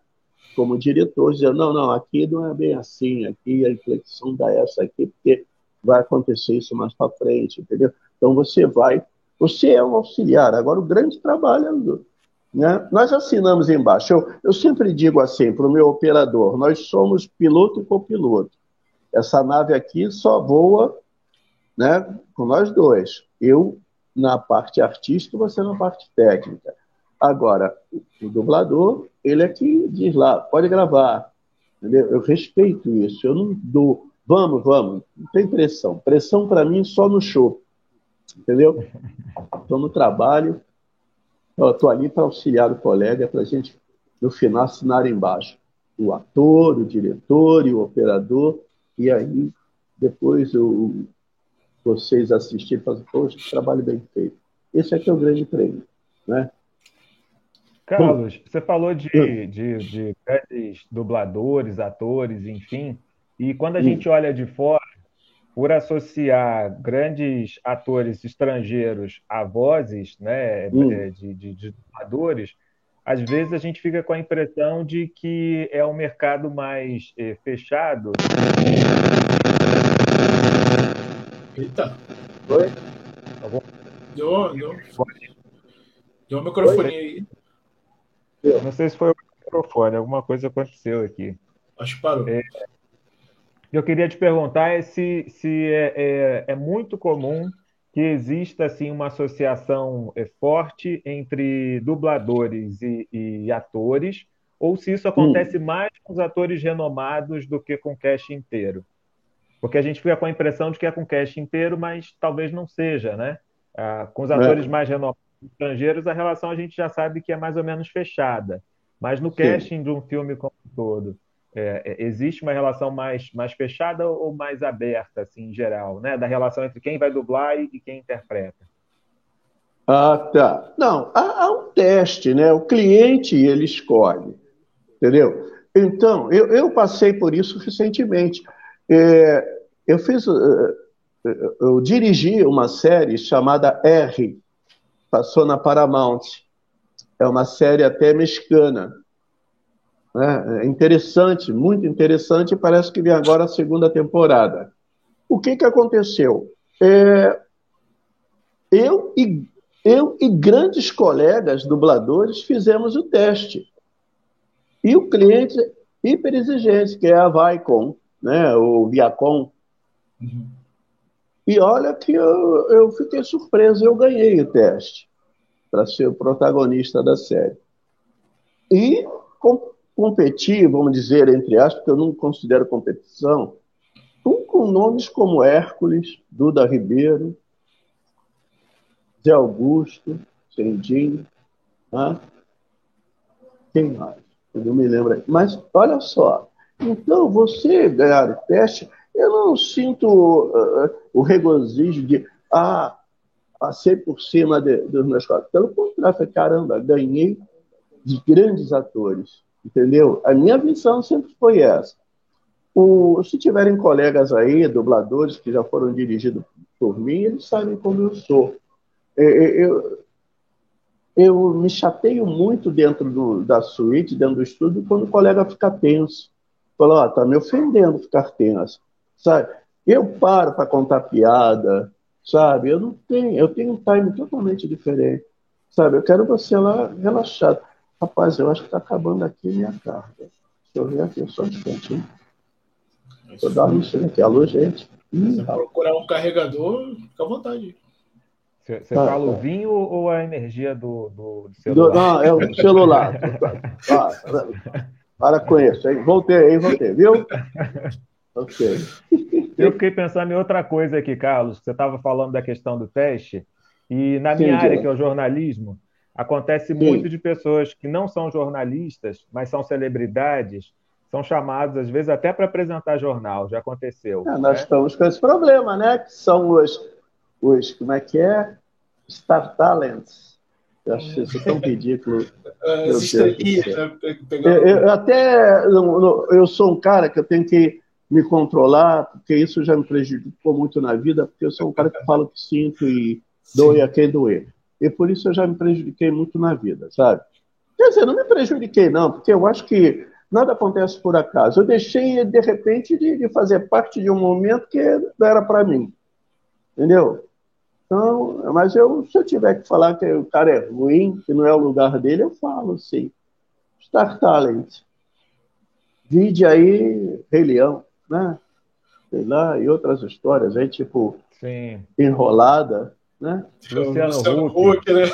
como diretor, dizer, não, aqui não é bem assim, aqui a inflexão dá essa aqui, porque vai acontecer isso mais para frente, entendeu? Então você é um auxiliar. Agora o grande trabalho é né? Nós assinamos embaixo. Eu sempre digo assim para o meu operador, nós somos piloto e copiloto. Essa nave aqui só voa, né, com nós dois. Eu na parte artística, você na parte técnica. Agora, o dublador, ele é que diz lá, pode gravar. Entendeu? Eu respeito isso. Eu não dou, vamos, não tem pressão. Pressão para mim só no show. Entendeu? Estou no trabalho, estou ali para auxiliar o colega, para a gente, no final, assinar embaixo. O ator, o diretor e o operador, e aí depois vocês assistirem e falam, poxa, que trabalho bem feito. Esse aqui é o grande prêmio, né? Carlos, você falou de grandes dubladores, atores, enfim, e quando a gente olha de fora, por associar grandes atores estrangeiros a vozes, né, de dubladores, às vezes a gente fica com a impressão de que é um mercado mais fechado. Eita. Oi? Deu um microfone aí. Não sei se foi o microfone, alguma coisa aconteceu aqui. Acho que parou. Eu queria te perguntar se é muito comum que exista assim, uma associação forte entre dubladores e atores, ou se isso acontece mais com os atores renomados do que com o cast inteiro. Porque a gente fica com a impressão de que é com o cast inteiro, mas talvez não seja, né? Com os atores mais renomados estrangeiros, a relação a gente já sabe que é mais ou menos fechada. Mas no casting de um filme como um todo, existe uma relação mais fechada ou mais aberta, assim, em geral, né? Da relação entre quem vai dublar e quem interpreta. Ah, tá. Não, há um teste, né? O cliente, ele escolhe, entendeu? Então, eu passei por isso recentemente. Eu dirigi uma série chamada R, passou na Paramount. É uma série até mexicana. Né? É interessante, muito interessante, e parece que vem agora a segunda temporada. O que aconteceu? Eu e grandes colegas dubladores fizemos o teste. E o cliente hiper exigente, que é a Viacom, né? O Viacom. E olha que eu fiquei surpreso, eu ganhei o teste para ser o protagonista da série. E competi, vamos dizer, entre aspas, porque eu não considero competição, com nomes como Hércules, Duda Ribeiro, Zé Augusto, Sendinho, né? Quem mais? Eu não me lembro. Mas olha só, então você ganhar o teste, eu não sinto o regozijo de passei por cima dos meus colegas. Pelo contrário, caramba, ganhei de grandes atores, entendeu? A minha visão sempre foi essa. Se tiverem colegas aí, dubladores que já foram dirigidos por mim, eles sabem como eu sou. Eu me chateio muito dentro da suíte, dentro do estúdio, quando o colega fica tenso. Fala, tá me ofendendo ficar tenso, sabe? Eu paro para contar piada, sabe? Eu tenho um time totalmente diferente, sabe? Eu quero você lá relaxado. Rapaz, eu acho que está acabando aqui minha carga. Deixa eu ver aqui, só um instantinho. Vou dar uma mexida aqui. Alô, gente? Se você procurar um carregador, fica à vontade. Você fala o vinho ou a energia do celular? Não, é o celular. Para com isso. Voltei, viu? Ok. Eu fiquei pensando em outra coisa aqui, Carlos. Você estava falando da questão do teste, e na minha área, que é o jornalismo, acontece muito de pessoas que não são jornalistas, mas são celebridades, são chamados, às vezes, até para apresentar jornal. Já aconteceu. Nós estamos com esse problema, né? Que são os como é que é? Star Talents. Eu acho isso tão ridículo. As estrelinhas, né? Eu sou um cara que eu tenho que me controlar, porque isso já me prejudicou muito na vida, porque eu sou um cara que fala o que sinto e doe a quem doer. E por isso eu já me prejudiquei muito na vida, sabe? Quer dizer, não me prejudiquei, não, porque eu acho que nada acontece por acaso. Eu deixei, de repente, de fazer parte de um momento que não era para mim. Entendeu? Então, mas se eu tiver que falar que o cara é ruim, que não é o lugar dele, eu falo, sim. Star Talent. Vide aí Rei Leão, né? Sei lá, e outras histórias aí, tipo Sim. Enrolada, né? Luciano Huck, né?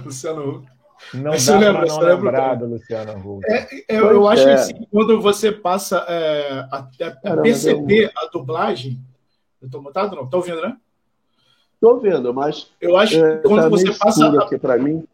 Luciano Huck. Não dá para não lembrar do Luciano Huck. Eu acho que assim, quando você passa a perceber a dublagem... Eu tô mutado, não? Tá ouvindo, né? Tô vendo, mas eu acho que quando tá você passa aqui para mim,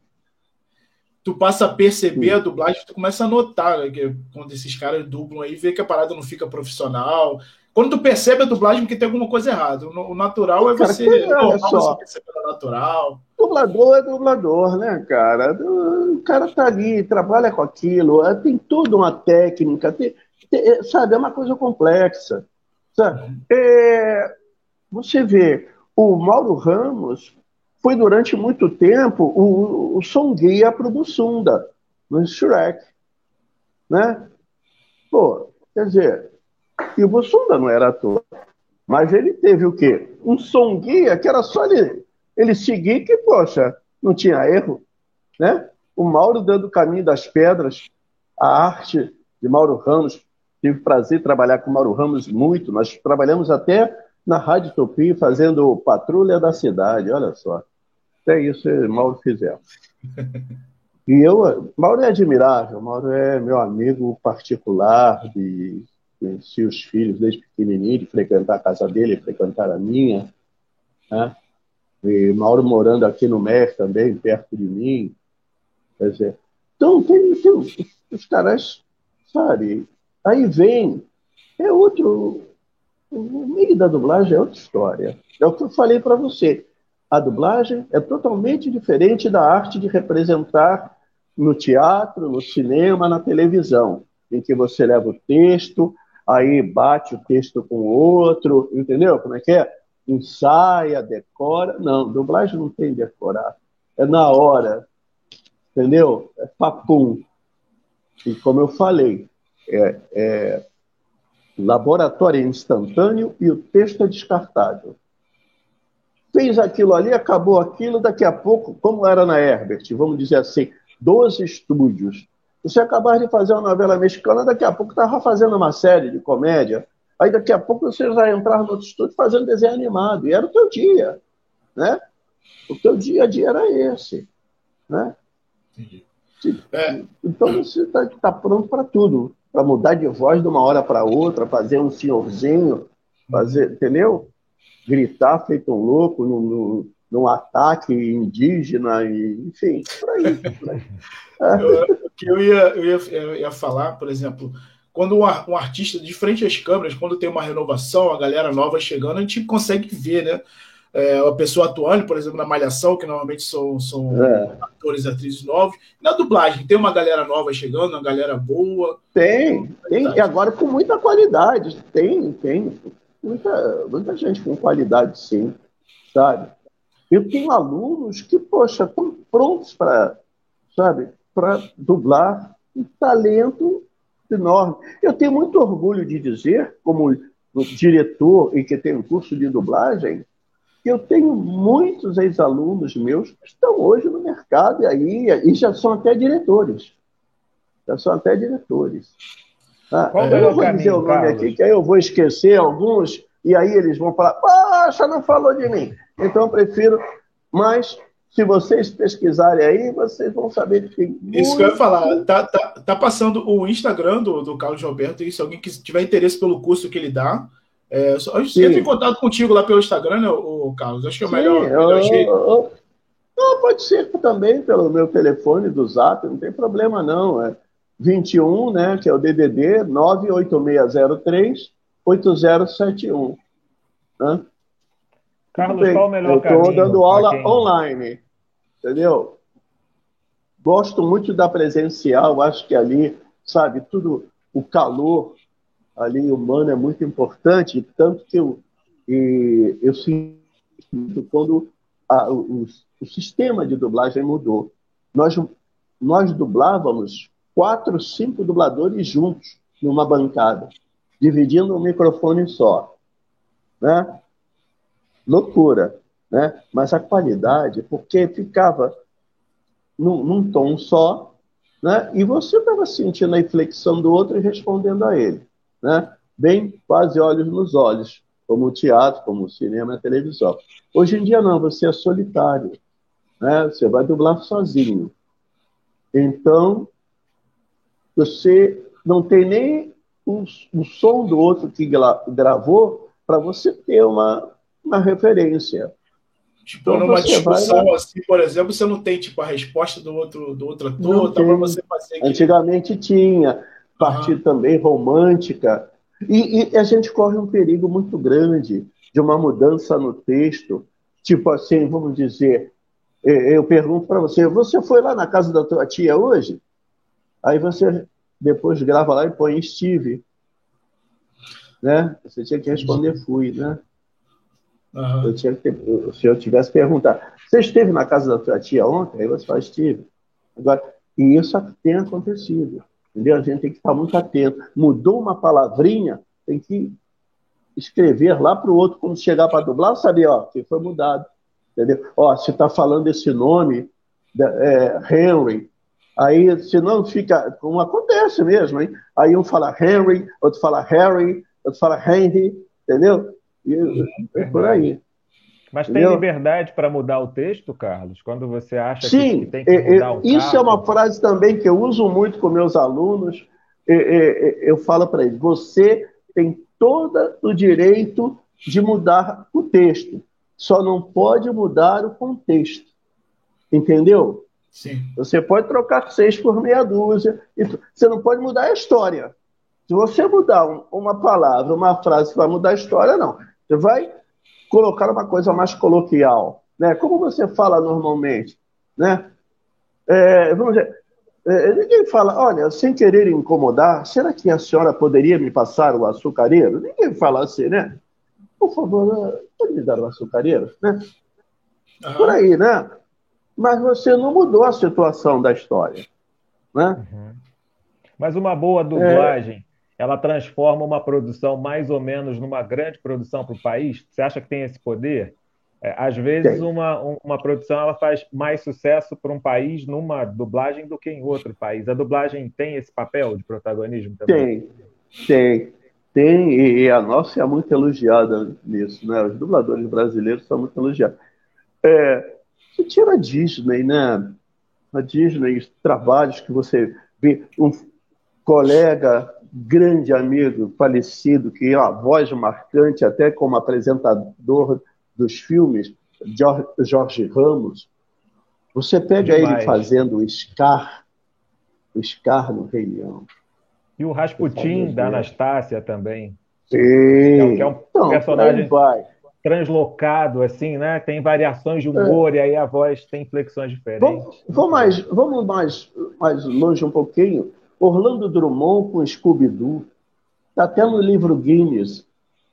tu passa a perceber a dublagem, tu começa a notar, né, que quando esses caras dublam aí, vê que a parada não fica profissional. Quando tu percebe a dublagem, que tem alguma coisa errada. O natural é você perceber o natural. Dublador é dublador, né, cara? O cara tá ali, trabalha com aquilo, tem toda uma técnica, sabe? É uma coisa complexa. Sabe? Você vê, o Mauro Ramos foi durante muito tempo o som guia para o Bussunda, no Shrek. Né? Pô, quer dizer, e o Bussunda não era ator, mas ele teve o quê? Um som guia que era só ele seguir que, poxa, não tinha erro. Né? O Mauro dando o caminho das pedras, a arte de Mauro Ramos. Tive prazer de trabalhar com o Mauro Ramos muito. Nós trabalhamos até na Rádio Tupi, fazendo Patrulha da Cidade, olha só. Até isso Mauro fizemos. E Mauro é admirável, Mauro é meu amigo particular, conheci os filhos desde pequenininho, de frequentar a casa dele, frequentar a minha. Né? E Mauro morando aqui no MER também, perto de mim. Quer dizer, então tem os caras, sabe? Aí vem, o meio da dublagem é outra história. É o que eu falei para você. A dublagem é totalmente diferente da arte de representar no teatro, no cinema, na televisão, em que você leva o texto, aí bate o texto com o outro, entendeu? Como é que é? Ensaia, decora. Não, dublagem não tem decorar. É na hora, entendeu? É papum. E como eu falei, laboratório instantâneo e o texto é descartável. Fez aquilo ali, acabou aquilo, daqui a pouco, como era na Herbert, vamos dizer assim, 12 estúdios. Você acabar de fazer uma novela mexicana, daqui a pouco estava fazendo uma série de comédia, aí daqui a pouco você já entrar no outro estúdio fazendo desenho animado, e era o teu dia, né? O teu dia a dia era esse, né? Entendi. Então você está pronto para tudo, para mudar de voz de uma hora para outra, fazer um senhorzinho, entendeu? Gritar feito um louco num ataque indígena, enfim, por aí. O que eu ia falar, por exemplo, quando um artista de frente às câmeras, quando tem uma renovação, a galera nova chegando, a gente consegue ver, né? A pessoa atuando, por exemplo, na Malhação, que normalmente são atores e atrizes novos. Na dublagem, tem uma galera nova chegando, uma galera boa. Tem, e agora com muita qualidade. Tem muita gente com qualidade, sim, sabe? Eu tenho alunos que, poxa, estão prontos para dublar, um talento enorme. Eu tenho muito orgulho de dizer, como diretor e que tem um curso de dublagem, que eu tenho muitos ex-alunos meus que estão hoje no mercado e já são até diretores. Eu não vou dizer o nome aqui, que aí eu vou esquecer alguns, e aí eles vão falar, poxa, não falou de mim. Então eu prefiro, mas se vocês pesquisarem aí, vocês vão saber que tem Isso que eu ia falar. Tá passando o Instagram do Carlos Roberto, e se alguém que tiver interesse pelo curso que ele dá, entra em contato contigo lá pelo Instagram, né, o Carlos? Acho que é o melhor jeito. Não, pode ser também pelo meu telefone do Zap, não tem problema não. É 21, né, que é o DDD 98603-8071. Né? Carlos, qual o melhor caminho? Estou dando aula online, entendeu? Gosto muito da presencial, acho que ali, sabe, tudo, o calor ali humano é muito importante, tanto que eu sinto quando o sistema de dublagem mudou. Nós dublávamos 4, 5 dubladores juntos numa bancada, dividindo um microfone só. Né? Loucura. Né? Mas a qualidade, porque ficava num tom só, né? E você estava sentindo a inflexão do outro e respondendo a ele. Né? Bem, quase olhos nos olhos, como o teatro, como o cinema e a televisão. Hoje em dia não, você é solitário. Né? Você vai dublar sozinho. Então, você não tem nem o som do outro que gravou para você ter uma referência. Tipo, então, numa discussão assim, por exemplo, você não tem tipo, a resposta do outro ator, tá para você fazer aqui. Antigamente tinha, parte também romântica. E a gente corre um perigo muito grande de uma mudança no texto. Tipo assim, vamos dizer, eu pergunto para você, você foi lá na casa da tua tia hoje? Aí você depois grava lá e põe Steve. Né? Você tinha que responder fui, né? Se eu tivesse perguntado, você esteve na casa da tua tia ontem? Aí você fala, estive. Agora, e isso tem acontecido. Entendeu? A gente tem que estar muito atento. Mudou uma palavrinha, tem que escrever lá para o outro, quando chegar para dublar, saber que foi mudado. Entendeu? Se está falando esse nome, Henry, aí se não fica, como acontece mesmo, hein? Aí um fala Henry, outro fala Harry, outro fala Henry, entendeu? É por aí. Mas tem liberdade para mudar o texto, Carlos? Quando você acha que tem que mudar o isso é uma frase também que eu uso muito com meus alunos. Eu falo para eles, você tem todo o direito de mudar o texto, só não pode mudar o contexto. Entendeu? Sim. Você pode trocar 6 por meia dúzia, você não pode mudar a história. Se você mudar uma palavra, uma frase que vai mudar a história, não. Você vai colocar uma coisa mais coloquial, né? Como você fala normalmente, né? Vamos dizer, ninguém fala, olha, sem querer incomodar, será que a senhora poderia me passar o açucareiro? Ninguém fala assim, né? Por favor, pode me dar o açucareiro, né? Por aí, né? Mas você não mudou a situação da história, né? Mas uma boa dublagem, ela transforma uma produção mais ou menos numa grande produção para o país? Você acha que tem esse poder? Às vezes uma produção ela faz mais sucesso para um país numa dublagem do que em outro país. A dublagem tem esse papel de protagonismo também? Tem, e a nossa é muito elogiada nisso, né? Os dubladores brasileiros são muito elogiados. Você tira a Disney, né? A Disney, os trabalhos que você vê, um colega, grande amigo, falecido, que é uma voz marcante, até como apresentador dos filmes, Jorge Ramos. Você pega ele fazendo o Scar no Rei Leão. E o Rasputin da Anastácia também. Sim. Que é um personagem translocado, assim, né? Tem variações de humor e aí a voz tem inflexões diferentes. Vamos mais longe um pouquinho. Orlando Drummond com Scooby-Doo. Está até no livro Guinness.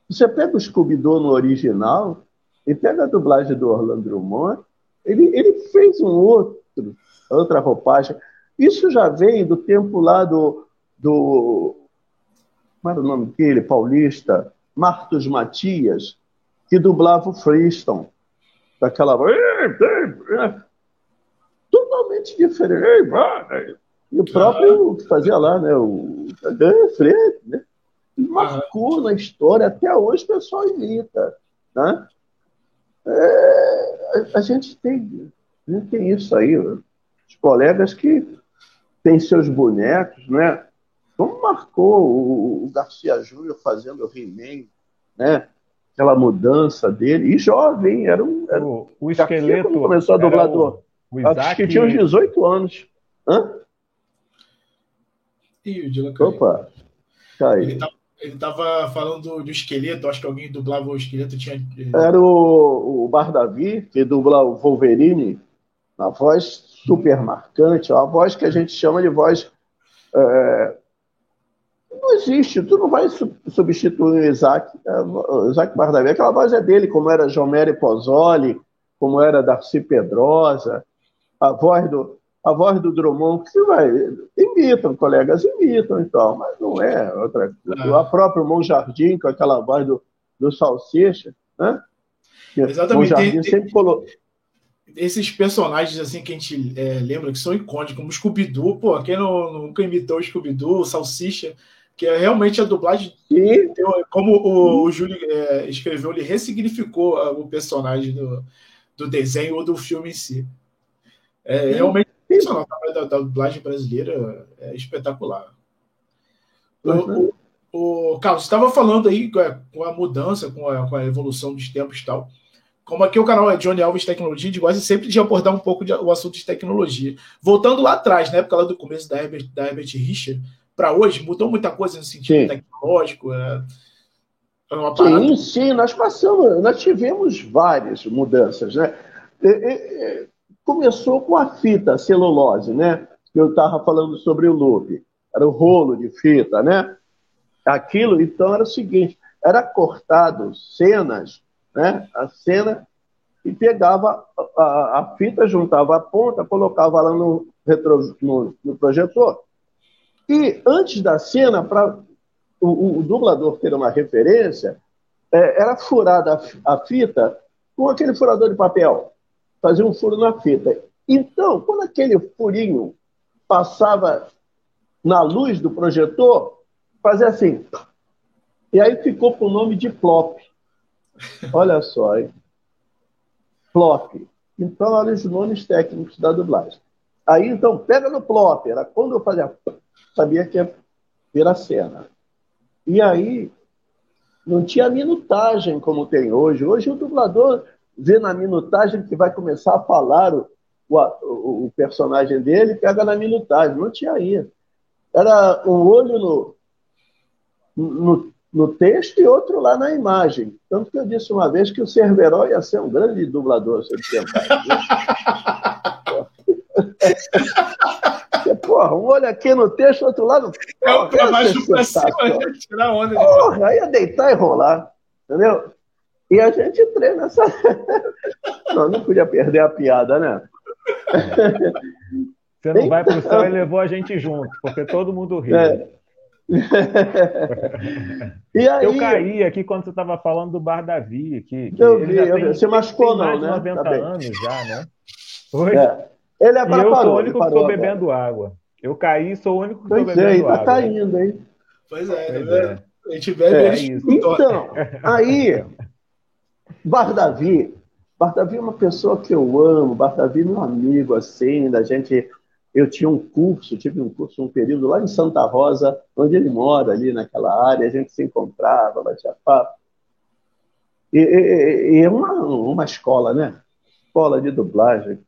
Você pega o Scooby-Doo no original e pega a dublagem do Orlando Drummond, ele fez outra roupagem. Isso já veio do tempo lá do como era o nome dele, paulista, Marcos Matias, que dublava o Flintstone. Daquela totalmente diferente. E o próprio que fazia lá, né? O Fred, né? marcou na história, até hoje o pessoal imita, né? A gente tem isso aí, os colegas que têm seus bonecos, né? Como marcou o Garcia Júnior fazendo o He-Man, né? Aquela mudança dele, e jovem, O Garcia, quando esqueleto começou a era dublador, o acho que Isaac. tinha uns 18 anos. Hã? Ih, o Dylan caiu. Opa, Ele caiu. tava falando do esqueleto, acho que alguém dublava o esqueleto, tinha. Era o Bardavi, que dubla o Wolverine, uma voz super marcante, uma voz que a gente chama de voz. Não existe, tu não vai substituir o Isaac Bardavi. Aquela voz é dele, como era Jomere Pozzoli, como era Darcy Pedrosa, a voz do Drummond, que você vai. Imitam, colegas imitam, então, mas não é outra coisa. A própria Monjardim, com aquela voz do Salsicha, né? Exatamente. Monjardim sempre colocou. Esses personagens assim que a gente lembra que são icônicos, como o Scooby-Doo, pô, quem nunca imitou o Scooby-Doo, o Salsicha, que é realmente a dublagem, como o Júlio escreveu, ele ressignificou o personagem do desenho ou do filme em si. Realmente sensacional. O trabalho da dublagem brasileira é espetacular. O Carlos, você estava falando aí com a mudança, com a evolução dos tempos e tal. Como aqui o canal é Johnny Alves Tecnologia, a gente gosta sempre de abordar um pouco o assunto de tecnologia. Voltando lá atrás, na época lá do começo da Herbert Richard, para hoje, mudou muita coisa no sentido tecnológico? Sim, nós tivemos várias mudanças, né? Começou com a fita, a celulose, né? Eu estava falando sobre o loop. Era o rolo de fita, né? Aquilo, então, era o seguinte, era cortado cenas, né? A cena, e pegava a fita, juntava a ponta, colocava lá no projetor. E antes da cena, para o dublador ter uma referência, era furada a fita com aquele furador de papel. Fazia um furo na fita. Então, quando aquele furinho passava na luz do projetor, fazia assim. E aí ficou com o nome de plop. Olha só, hein? Plop. Então, olha os nomes técnicos da dublagem. Aí, então, pega no plop. Era quando eu fazia... Sabia que ia vir a cena. E aí, não tinha minutagem como tem hoje. Hoje o dublador vê na minutagem que vai começar a falar o personagem dele, pega na minutagem. Não tinha isso. Era um olho no texto e outro lá na imagem. Tanto que eu disse uma vez que o Cerveró ia ser um grande dublador, se ele tentar. Porra, um olho aqui no texto, outro lado. O pra baixo pra cima, tirar onda. Porra, ia deitar e rolar. Entendeu? E a gente treina essa. Não podia perder a piada, né? Você não vai pro céu e levou a gente junto, porque todo mundo riu. E aí, eu caí aqui quando você estava falando do Bardavi, que eu ele já vi. Você machucou, tem mais não, de né? 90 Tá anos já, né? Oi? Ele E agora eu parou. sou o único que estou agora. bebendo água. Eu caí e sou o único que estou Pois bebendo água. Tá caindo, hein? Pois é, Pois né? A gente bebe isso. Então, aí, Bardavi é uma pessoa que eu amo. Bardavi é meu amigo, assim, eu tive um curso, um período lá em Santa Rosa, onde ele mora, ali naquela área, a gente se encontrava, batia papo. E é uma escola, né? Escola de dublagem.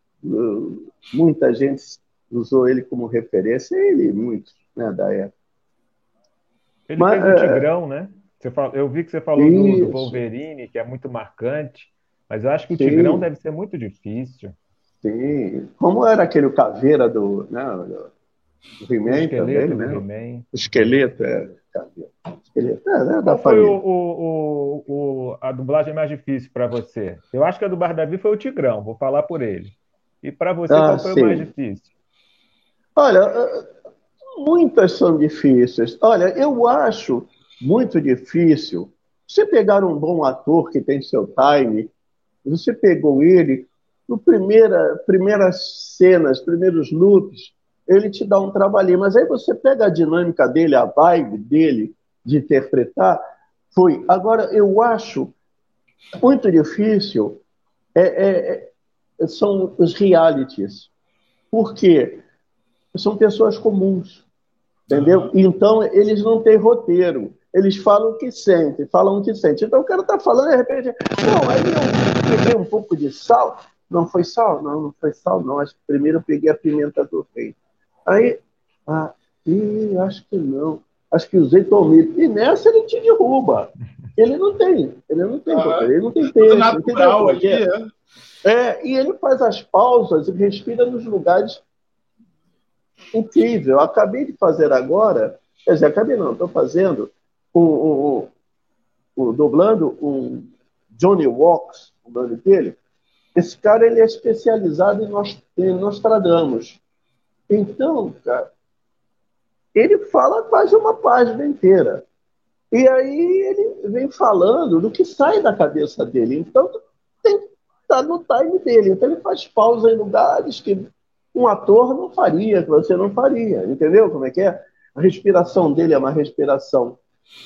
Muita gente usou ele como referência, muitos, né, da época. Ele fez o Tigrão, né? Eu vi que você falou do Wolverine, que é muito marcante, mas eu acho que o Tigrão deve ser muito difícil. Sim. Como era aquele Caveira do He-Man também, né? He-Man. O esqueleto, esqueleto, né, da Qual foi família. a dublagem mais difícil para você? Eu acho que a do Bardavi foi o Tigrão, vou falar por ele. E para você, qual foi o mais difícil? Olha, muitas são difíceis. Olha, eu acho muito difícil você pegar um bom ator que tem seu time, você pegou ele, no primeiras cenas, primeiros loops, ele te dá um trabalhinho, mas aí você pega a dinâmica dele, a vibe dele, de interpretar, foi. Agora, eu acho muito difícil são os realities, porque são pessoas comuns, entendeu? Então, eles não têm roteiro. Eles falam o que sentem, falam o que sentem. Então, o cara está falando, de repente, não, aí eu peguei um pouco de sal. Não foi sal? Não, não foi sal, não. Acho que primeiro eu peguei a pimenta do rei. Aí, acho que não. Acho que usei tomate. E nessa ele te derruba. Ele não tem roteiro, ele não tem texto. Natural ali, e ele faz as pausas e respira nos lugares incrível. Eu acabei de fazer agora, quer dizer, acabei não, estou fazendo dublando um Johnny Walks, o nome dele. Esse cara ele é especializado em Nostradamus. Então, cara, ele fala quase uma página inteira. E aí ele vem falando do que sai da cabeça dele. Então, tem que estar no time dele. Então, ele faz pausa em lugares que um ator não faria, que você não faria. Entendeu como é que é? A respiração dele é uma respiração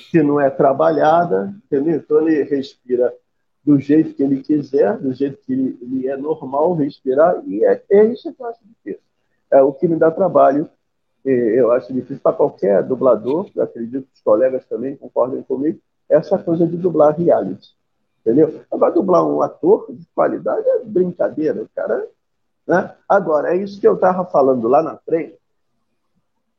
que não é trabalhada, entendeu? Então, ele respira do jeito que ele quiser, do jeito que ele é normal respirar, e é isso que eu acho difícil. É o que me dá trabalho. Eu acho difícil para qualquer dublador, eu acredito que os colegas também concordem comigo, essa coisa de dublar reality, entendeu? Agora, dublar um ator de qualidade é brincadeira, o cara, né? Agora, é isso que eu estava falando lá na frente.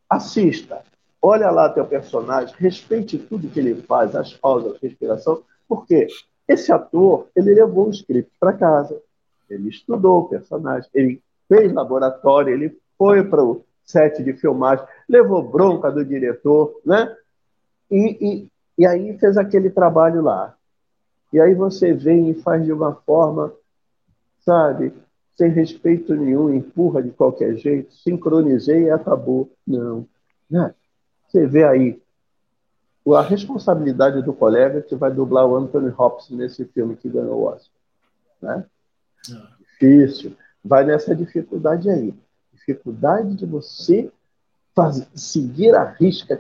Assista, olha lá teu personagem, respeite tudo que ele faz, as pausas, a respiração, porque esse ator, ele levou o script para casa, ele estudou o personagem, ele fez laboratório, ele foi para o set de filmagem, levou bronca do diretor, né? E aí fez aquele trabalho lá. E aí você vem e faz de uma forma, sabe, sem respeito nenhum, empurra de qualquer jeito, sincronizei e acabou. Não. Né? Você vê aí a responsabilidade do colega que vai dublar o Anthony Hopkins nesse filme que ganhou o Oscar. Né? Difícil. Vai nessa dificuldade aí. Dificuldade de você seguir à risca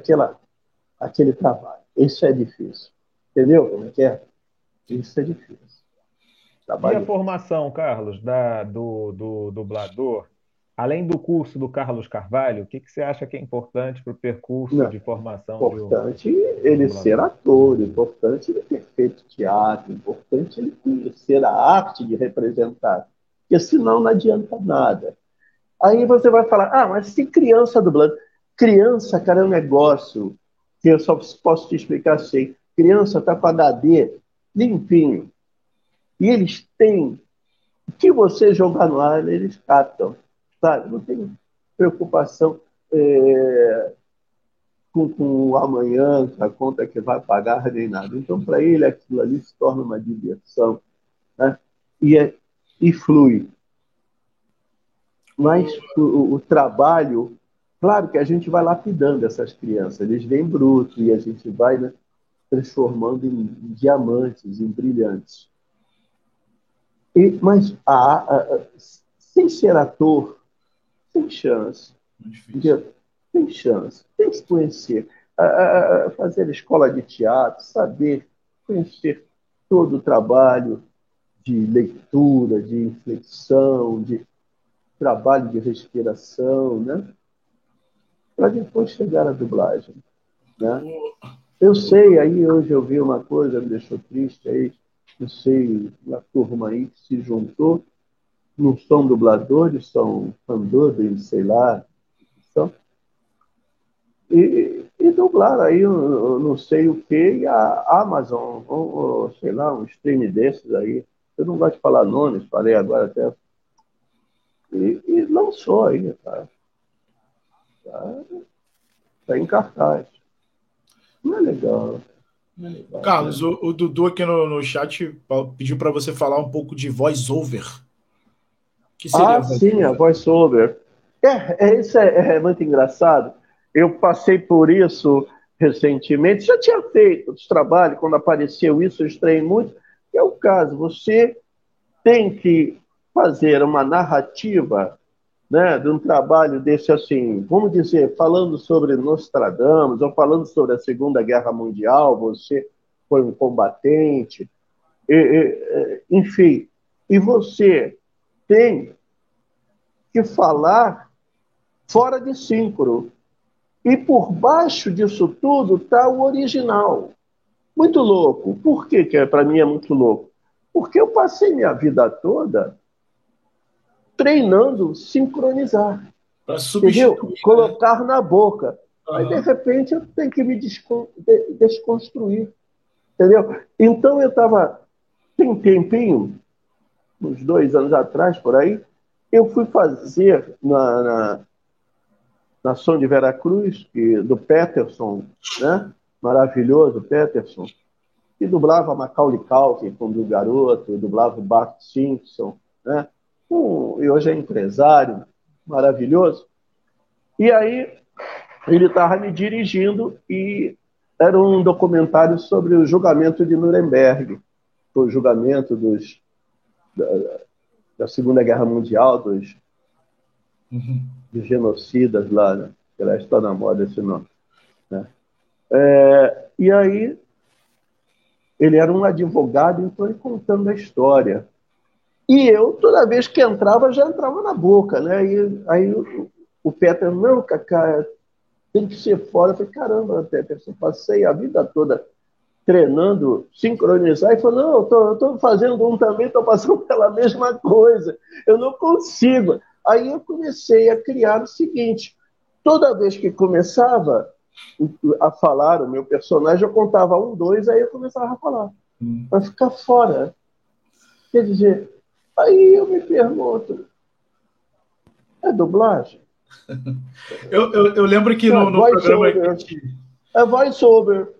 aquele trabalho. Isso é difícil. Entendeu como é que é? Isso é difícil. E a formação, Carlos, do dublador, além do curso do Carlos Carvalho, o que você acha que é importante para o percurso de formação importante ele ser ator, importante ele ter feito teatro, importante ele conhecer a arte de representar, porque senão não adianta nada. Aí você vai falar, mas se criança dublando. Criança, cara, é um negócio que eu só posso te explicar assim. Criança está com HD limpinho. E eles têm o que você jogar no ar, eles captam. Sabe? Não tem preocupação com o amanhã, com a conta que vai pagar, nem nada. Então, para ele, aquilo ali se torna uma diversão. Né? E flui. Mas o trabalho, claro que a gente vai lapidando essas crianças, eles vêm brutos e a gente vai, né, transformando em diamantes, em brilhantes. Mas sem ser ator, tem chance. Tem chance. Tem que conhecer. Fazer escola de teatro, saber conhecer todo o trabalho de leitura, de inflexão, de trabalho de respiração, né? Para depois chegar à dublagem. Né? Eu sei, aí hoje eu vi uma coisa, me deixou triste, aí, não sei, uma turma aí que se juntou, não são dubladores, são fandubbers, sei lá, são, e dublaram aí, eu não sei o que, e a Amazon, ou sei lá, um stream desses aí, eu não gosto de falar nomes, falei agora até, e lançou aí, tá? Tá em cartaz. Não é legal. Carlos, o Dudu aqui no chat pediu para você falar um pouco de voice-over. Que seria sim, a voice-over. Isso é muito engraçado. Eu passei por isso recentemente. Já tinha feito os trabalhos, quando apareceu isso, eu estranhei muito. É o caso, você tem que fazer uma narrativa né, de um trabalho desse assim, vamos dizer, falando sobre Nostradamus, ou falando sobre a Segunda Guerra Mundial, você foi um combatente, enfim, e você tem que falar fora de síncro. E por baixo disso tudo está o original. Muito louco. Por que para mim é muito louco? Porque eu passei minha vida toda treinando sincronizar. Para Entendeu? substituir, né? Colocar na boca. Uhum. Aí, de repente, eu tenho que me desconstruir. Entendeu? Então, eu estava, tem um tempinho, uns 2 anos atrás, por aí, eu fui fazer na Som de Veracruz, do Peterson, né? Maravilhoso Peterson, que dublava Macaulay Culkin quando garoto, dublava o Bart Simpson, né? E hoje é empresário, maravilhoso. E aí ele estava me dirigindo e era um documentário sobre o julgamento de Nuremberg, o julgamento da Segunda Guerra Mundial, dos genocidas lá, né? Que lá está na moda esse nome, né? E aí ele era um advogado, então ele contando a história. E eu, toda vez que entrava, já entrava na boca, né? E aí o Peter, não, Cacá, tem que ser fora. Eu falei, caramba, Peter, eu passei a vida toda treinando, sincronizar, e falou, não, eu estou fazendo um também, estou passando pela mesma coisa, eu não consigo. Aí eu comecei a criar o seguinte, toda vez que começava a falar o meu personagem, eu contava 1, 2, aí eu começava a falar, para ficar fora. Quer dizer, aí eu me pergunto, é dublagem? Eu lembro que no programa que a gente... É voice-over.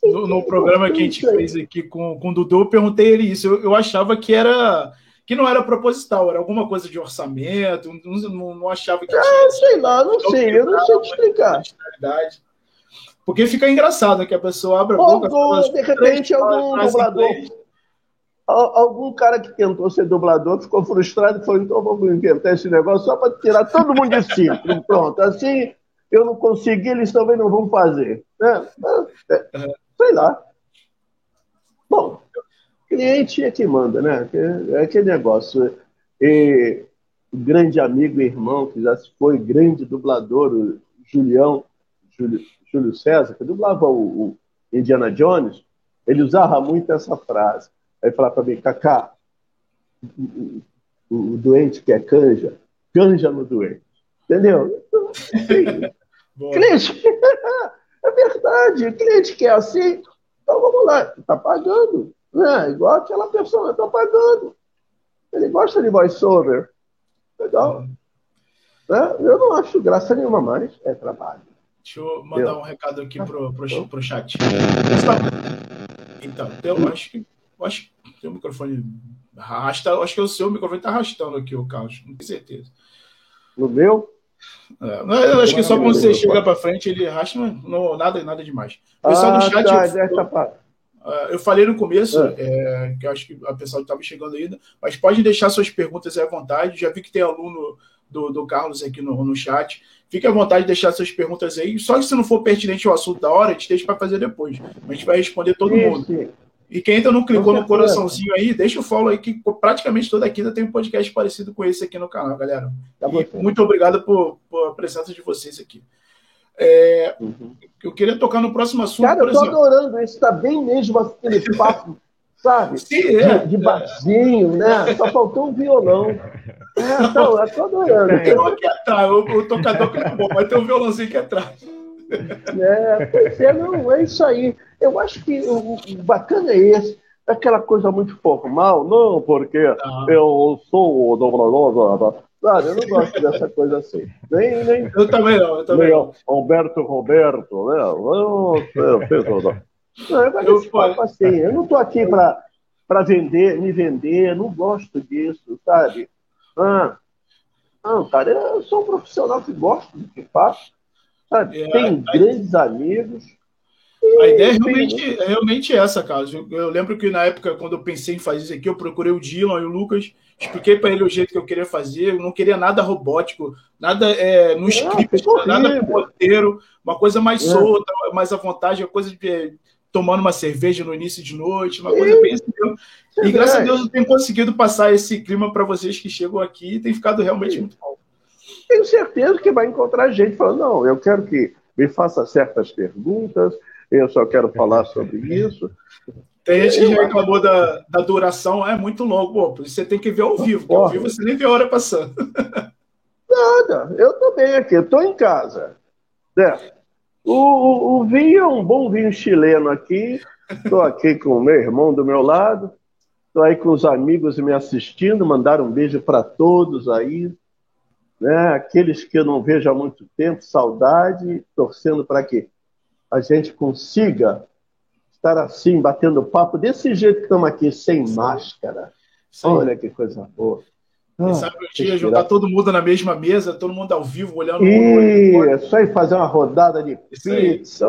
No programa que a gente fez aqui com o Dudu, eu perguntei ele isso. Eu achava que não era proposital, era alguma coisa de orçamento, não achava que tinha... sei lá, não sei, eu não sei te explicar. Porque fica engraçado, né, que a pessoa abre a boca... De repente, algum dublador... Algum cara que tentou ser dublador ficou frustrado e falou, então vamos inventar esse negócio só para tirar todo mundo de ciclo. Pronto, assim eu não consegui, eles também não vão fazer. Sei lá. Bom, cliente é que manda, né? É aquele negócio. E o grande amigo e irmão, que já foi grande dublador, o Júlio César, que dublava o Indiana Jones, ele usava muito essa frase. Aí falava para mim, Cacá, o doente que é canja no doente. Entendeu? Então, cliente, é verdade, o cliente quer assim, então vamos lá, está pagando. Né? Igual aquela pessoa, está pagando. Ele gosta de voice-over. Legal. Né? Eu não acho graça nenhuma mais, é trabalho. Deixa eu mandar um recado aqui pro chat. Então, eu acho que o seu microfone arrasta. Acho que o seu microfone está arrastando aqui, o Carlos, não tenho certeza. No meu? Eu acho que só quando você chega para frente ele arrasta, não, nada demais. O pessoal do chat. Eu falei no começo, que eu acho que a pessoa estava chegando ainda, mas pode deixar suas perguntas à vontade. Já vi que tem aluno do Carlos aqui no chat. Fique à vontade de deixar suas perguntas aí. Só que se não for pertinente ao assunto da hora, a gente deixa para fazer depois. A gente vai responder todo mundo. Sim. E quem ainda não clicou no coraçãozinho aí, deixa o follow aí, que praticamente toda quinta tem um podcast parecido com esse aqui no canal, galera. Muito obrigado por a presença de vocês aqui. Eu queria tocar no próximo assunto. Cara, eu tô adorando isso, tá bem mesmo aquele papo, sabe? Sim, de barzinho, né? Só faltou um violão. Eu tô adorando. Tem um aqui atrás, o tocador que é bom, mas tem um violãozinho aqui atrás. Não, é isso aí. Eu acho que o bacana é esse, aquela coisa muito formal, não, porque eu sou o dublador, sabe? Eu não gosto dessa coisa assim. Nem eu também não. Alberto Roberto, né? Eu não estou aqui para me vender, não gosto disso, sabe? Não, cara, eu sou um profissional que gosto do que faço. Tem grandes amigos A ideia é realmente essa, Carlos. Eu lembro que na época, quando eu pensei em fazer isso aqui, eu procurei o Dylan e o Lucas, expliquei para ele o jeito que eu queria fazer, eu não queria nada robótico, nada no script, nada com roteiro, uma coisa mais solta, mais à vontade, uma coisa de tomando uma cerveja no início de noite, uma coisa bem assim. E graças a Deus eu tenho conseguido passar esse clima para vocês que chegam aqui e tem ficado realmente muito bom. Tenho certeza que vai encontrar gente falando, não, eu quero que me faça certas perguntas, eu só quero falar sobre isso. Tem gente que já reclamou da duração, é muito longo. Pô, você tem que ver ao vivo, porque ao vivo você nem vê a hora passando. Nada, eu estou bem aqui, estou em casa. O vinho é um bom vinho chileno aqui, estou aqui com o meu irmão do meu lado, estou aí com os amigos me assistindo, mandaram um beijo para todos aí, né? Aqueles que eu não vejo há muito tempo, saudade, torcendo para que a gente consiga estar assim, batendo papo, desse jeito que estamos aqui, sem máscara. Sim. Olha que coisa boa. Sabe um dia juntar todo mundo na mesma mesa, todo mundo ao vivo, olhando o olho. Isso aí, fazer uma rodada de pizza,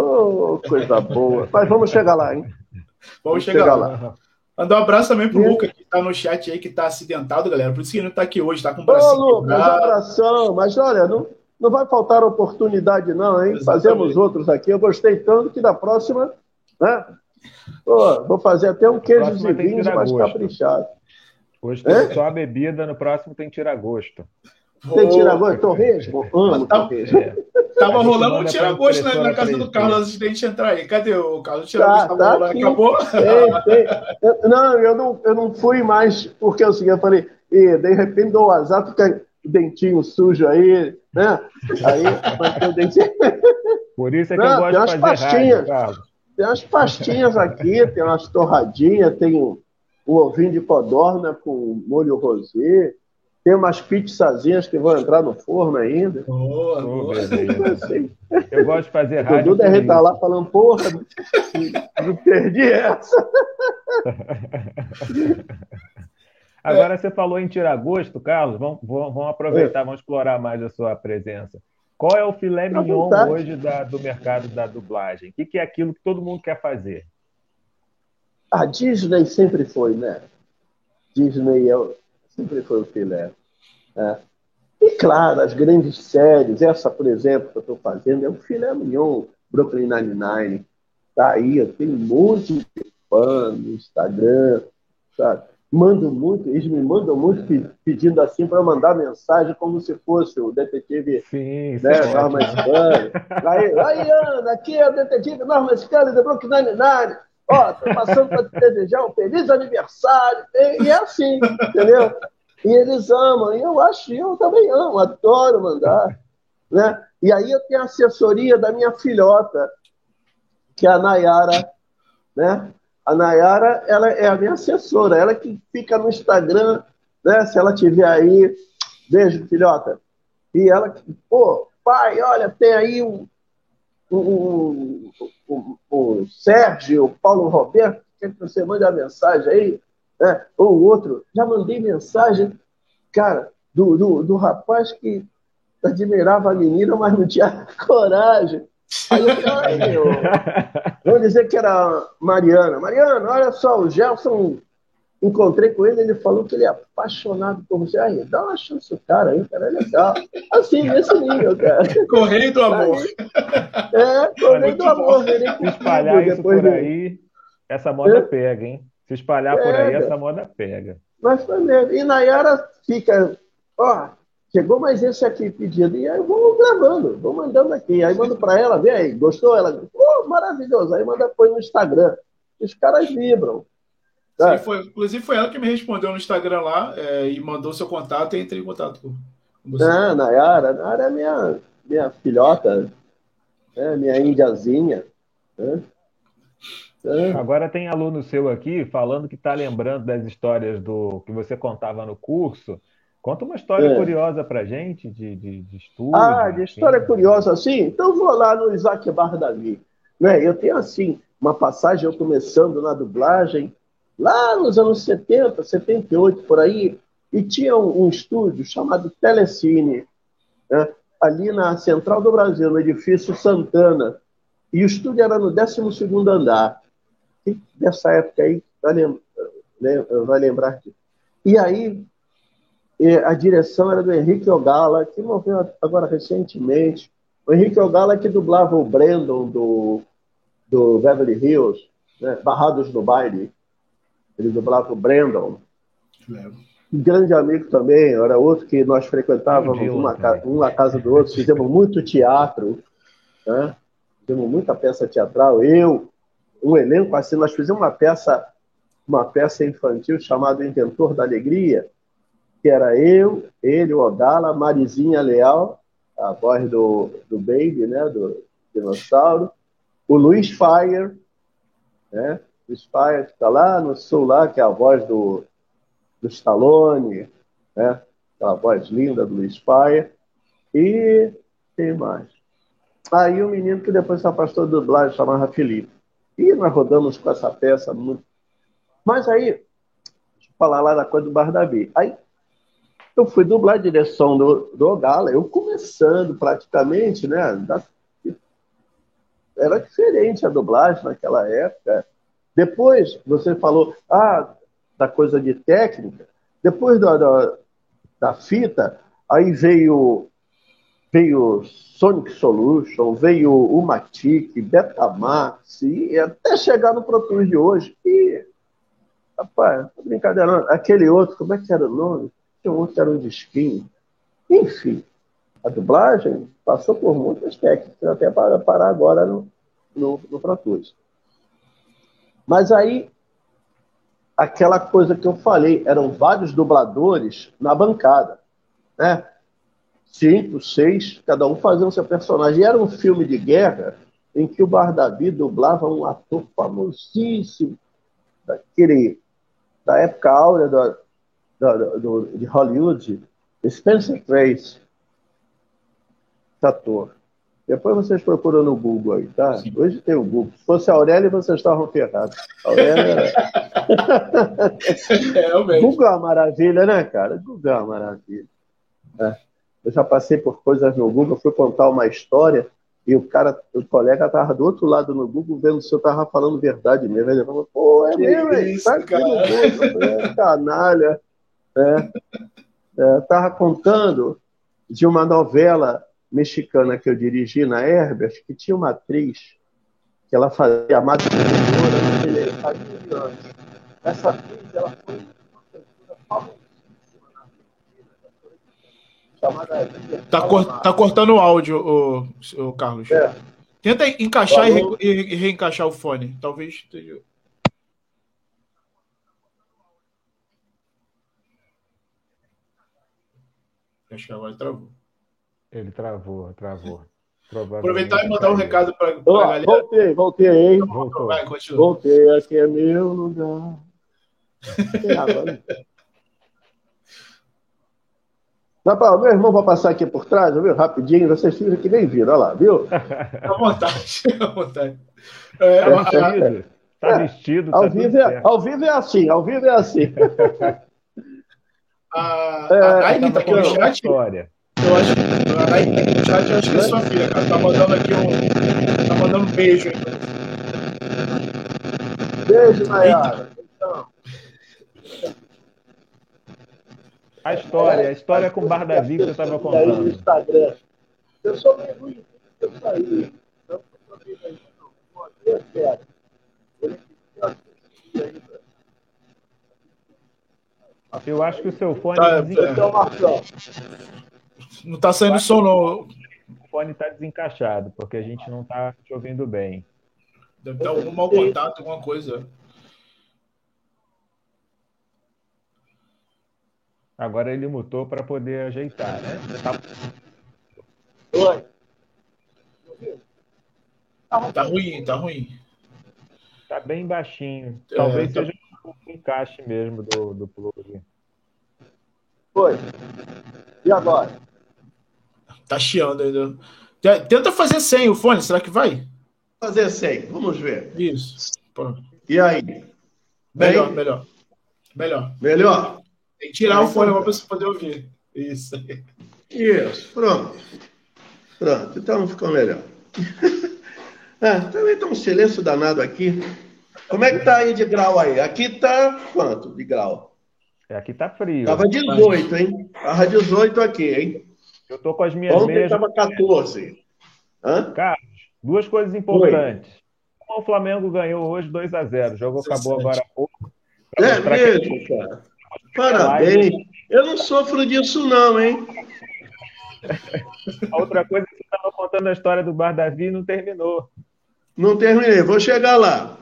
coisa boa. Mas vamos chegar lá, hein? Vamos chegar lá. Mandar um abraço também pro Lucas, que está no chat aí, que está acidentado, galera. Por isso que ele não está aqui hoje, está com o bracinho. Ô, Lucas, um abração. Mas olha, não vai faltar oportunidade, não, hein? Exatamente. Fazemos outros aqui. Eu gostei tanto que da próxima, né? Vou fazer até um queijos e vinhos mais caprichado. Hoje tem só a bebida, no próximo tem tiragosto. Tem tiragosto? Torresmo? Amo torresmo. Tava rolando um tiragosto na casa do Carlos antes de a gente entrar aí. Cadê o Carlos? O tiragosto tava rolando, acabou? Tem. Não, eu não fui mais, porque é o seguinte, eu falei, de repente dou o azar, fica o dentinho sujo aí, né? Aí vai ter o dentinho. Por isso é que eu gosto de fazer rádio, Carlos. Tem umas pastinhas aqui, tem umas torradinhas, tem um ovinho de codorna com molho rosé, tem umas pizzazinhas que vão entrar no forno ainda. Boa. Assim. Eu gosto de fazer rádio. O Dudu deve estar lá falando, porra, não perdi essa. Agora você falou em tiragosto, Carlos, vamos aproveitar, vamos explorar mais a sua presença. Qual é o filé mignon hoje do mercado da dublagem? O que é aquilo que todo mundo quer fazer? A Disney sempre foi, né? Disney sempre foi o filé. Né? E, claro, as grandes séries, essa, por exemplo, que eu estou fazendo, é o filé mignon, Brooklyn Nine-Nine. Tá aí, eu tenho um monte de fã no Instagram, sabe? Eles me mandam muito pedindo assim para mandar mensagem como se fosse o detetive Norman Scully. Aí, Ana, aqui é o detetive Norman Scully do Brooklyn Nine-Nine. Tô passando para te desejar um feliz aniversário. E é assim, entendeu? E eles amam. E eu também amo, adoro mandar. Né? E aí eu tenho a assessoria da minha filhota, que é a Nayara, né? A Nayara, ela é a minha assessora, ela que fica no Instagram, né? Se ela estiver aí, beijo, filhota. E ela, pai, olha, tem aí o Sérgio, o Paulo Roberto, quer que você mande a mensagem aí, né? Ou o outro, já mandei mensagem, cara, do rapaz que admirava a menina, mas não tinha coragem. Aí eu falei, vamos dizer que era Mariana. Mariana, olha só, o Gelson, encontrei com ele falou que ele é apaixonado por você. Aí, dá uma chance ao cara aí, cara, é legal. Assim, nesse nível, cara. Correio do amor. Correio do amor. Se espalhar isso por aí, essa moda pega, hein? Se espalhar por aí, essa moda pega. Mas foi mesmo. E Nayara fica, chegou mais esse aqui pedido. E aí eu vou gravando, vou mandando aqui. Aí mando para ela, vê aí, gostou? Ela, maravilhoso. Aí manda põe no Instagram. Os caras vibram. Sim, inclusive foi ela que me respondeu no Instagram lá e mandou seu contato e entrei em contato com você. Nayara é minha filhota, minha indiazinha. Agora tem aluno seu aqui falando que está lembrando das histórias do que você contava no curso. Conta uma história curiosa pra gente de estudo. De história curiosa assim? Então vou lá no Isaac Bardavi. Né? Eu tenho assim uma passagem, eu começando na dublagem, lá nos anos 70, 78, por aí, e tinha um estúdio chamado Telecine, né? Ali na Central do Brasil, no edifício Santana. E o estúdio era no 12º andar. E dessa época aí, vai lembrar disso. E aí, a direção era do Henrique Ogala, que morreu agora recentemente. O Henrique Ogala que dublava o Brandon do Beverly Hills, né? Barrados no Baile. Ele dublava o Brandon. Um grande amigo também, era outro que nós frequentávamos um na casa do outro, fizemos muito teatro, né? Fizemos muita peça teatral. Um elenco assim, nós fizemos uma peça infantil chamada O Inventor da Alegria, que era eu, ele, o Ogala, Marizinha Leal, a voz do Baby, né, do dinossauro, o Luiz Fire, né, Luiz Fire, que está lá no sul, lá, que é a voz do Stallone, né, aquela voz linda do Luiz Fire, e quem mais? Aí o menino que depois se afastou do dublagem, chamava Felipe. E nós rodamos com essa peça muito. Mas aí, deixa eu falar lá da coisa do Bar Davi. Aí eu fui dublar a direção do Ogala, eu começando praticamente, né? Era diferente a dublagem naquela época. Depois, você falou da coisa de técnica. Depois da fita, aí veio Sonic Solution, veio o Matic, Betamax, e até chegar no Pro Tools de hoje. E, rapaz, brincadeira, aquele outro, como é que era o nome? Tinha um outro que era um disquinho. Enfim, a dublagem passou por muitas técnicas, até para parar agora no Pro Tools. Mas aí, aquela coisa que eu falei, eram vários dubladores na bancada, né? 5, 6, cada um fazendo seu personagem. E era um filme de guerra em que o Bar Davi dublava um ator famosíssimo da época áurea de Hollywood, Spencer Tracy, esse ator. Depois vocês procuram no Google aí, tá? Sim. Hoje tem o Google. Se fosse a Aurélia, vocês estavam ferrados. A Aurélia Google é uma maravilha, né, cara? Google é uma maravilha. Eu já passei por coisas no Google, fui contar uma história e o colega estava do outro lado no Google vendo se eu estava falando verdade mesmo. Ele falou, pô, é mesmo, isso, tá aqui no Google, canalha. Estava contando de uma novela mexicana que eu dirigi na Herbert, que tinha uma atriz que ela fazia Amada Pedreira. Essa atriz, ela foi uma cantora famosíssima na Argentina, chamada... Tá cortando o áudio, o Carlos. Tenta encaixar e reencaixar o fone. Talvez esteja... Acho que agora travou. Ele travou. Aproveitar e mandar um recado para a galera. Voltei, hein? Vai, continua. Voltei, aqui é meu lugar. Meu irmão vai passar aqui por trás, viu? Rapidinho, vocês ficam que nem viram, olha lá, viu? À vontade. Tá vestido. Ao vivo é assim. A Aine tá aqui no chat. História. Eu acho que a Aine tá aqui no chat, eu acho que é sua filha, cara. Tá mandando aqui tá mandando um beijo aí. Beijo, Nayara. Então. A história com o Bar Davi que você estava contando. No Instagram. Eu sou meio ruim, eu saí. Eu acho que o seu fone não está saindo som, não. O fone está desencaixado, porque a gente não está te ouvindo bem. Deve ter algum mau contato, alguma coisa. Agora ele mutou para poder ajeitar, né? Oi. Tá ruim. Tá bem baixinho. Talvez seja um encaixe mesmo do plug. Oi. E agora? Tá chiando ainda. Tenta fazer sem o fone, será que vai? Fazer sem, vamos ver. Isso. Pronto. E aí? Melhor. Tem que tirar o fone para você poder ouvir. Isso. Pronto. Então ficou melhor. Também está um silêncio danado aqui. Como é que tá aí de grau aí? Aqui tá quanto de grau? Aqui tá frio. Tava 18, hein? Tava 18 aqui, hein? Eu tô com as minhas Ontem meias. tava 14. Carlos, duas coisas importantes. O Flamengo ganhou hoje 2-0. O jogo acabou agora há pouco. É mesmo, cara. Parabéns. Eu não sofro disso não, hein? A outra coisa é que você estava contando a história do Bar Davi e não terminou. Não terminei, vou chegar lá.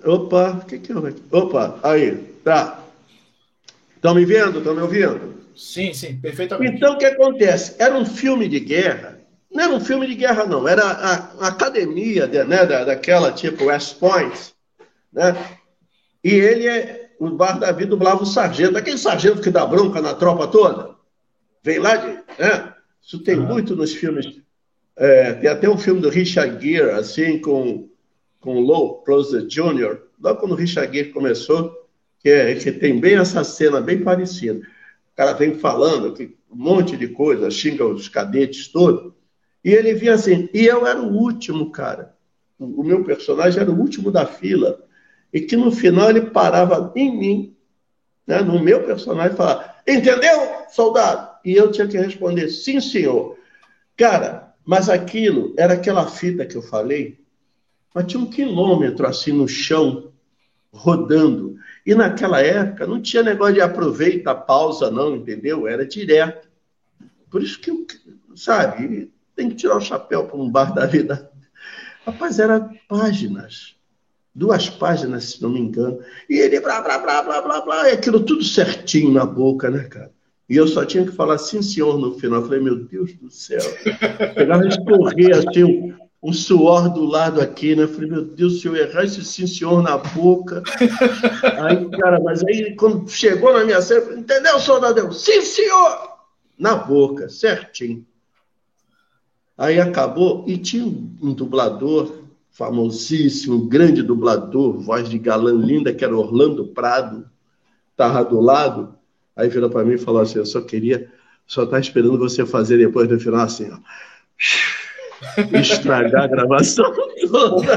Opa, o que eu... Opa, aí, tá. Estão me vendo? Estão me ouvindo? Sim, perfeitamente. Então, o que acontece? Era um filme de guerra. Não era um filme de guerra, não. Era a academia, né, daquela tipo West Point, né? E o Bar Davi dublava o sargento. Aquele sargento que dá bronca na tropa toda. Vem lá de... Né? Isso tem muito nos filmes. Tem até um filme do Richard Gere, assim, com Lou Closer Jr., logo quando o Richard Gere começou, que tem bem essa cena, bem parecida. O cara vem falando um monte de coisa, xinga os cadetes todos, e ele vinha assim, e eu era o último, cara. O meu personagem era o último da fila, e que no final ele parava em mim, né, no meu personagem, e falava, entendeu, soldado? E eu tinha que responder, sim, senhor. Cara, mas aquilo era aquela fita que eu falei, mas tinha 1 quilômetro assim no chão, rodando. E naquela época não tinha negócio de aproveita, pausa, não, entendeu? Era direto. Por isso que, sabe, tem que tirar o chapéu para um Bar da Vida. Rapaz, era páginas. 2 páginas, se não me engano. E ele blá, blá, blá, blá, blá, blá. E aquilo tudo certinho na boca, né, cara? E eu só tinha que falar sim, senhor, no final. Eu falei, meu Deus do céu. Pegava a escorrer assim, um suor do lado aqui, né? Eu falei, meu Deus, se eu errar esse sim, senhor na boca. Aí, cara, mas aí quando chegou na minha cena, eu falei, entendeu, soldadão? Sim, senhor! Na boca, certinho. Aí acabou, e tinha um dublador famosíssimo, grande dublador, voz de galã linda, que era Orlando Prado, estava do lado. Aí virou para mim e falou assim, eu só tá esperando você fazer depois do final assim, ó. Estragar a gravação toda.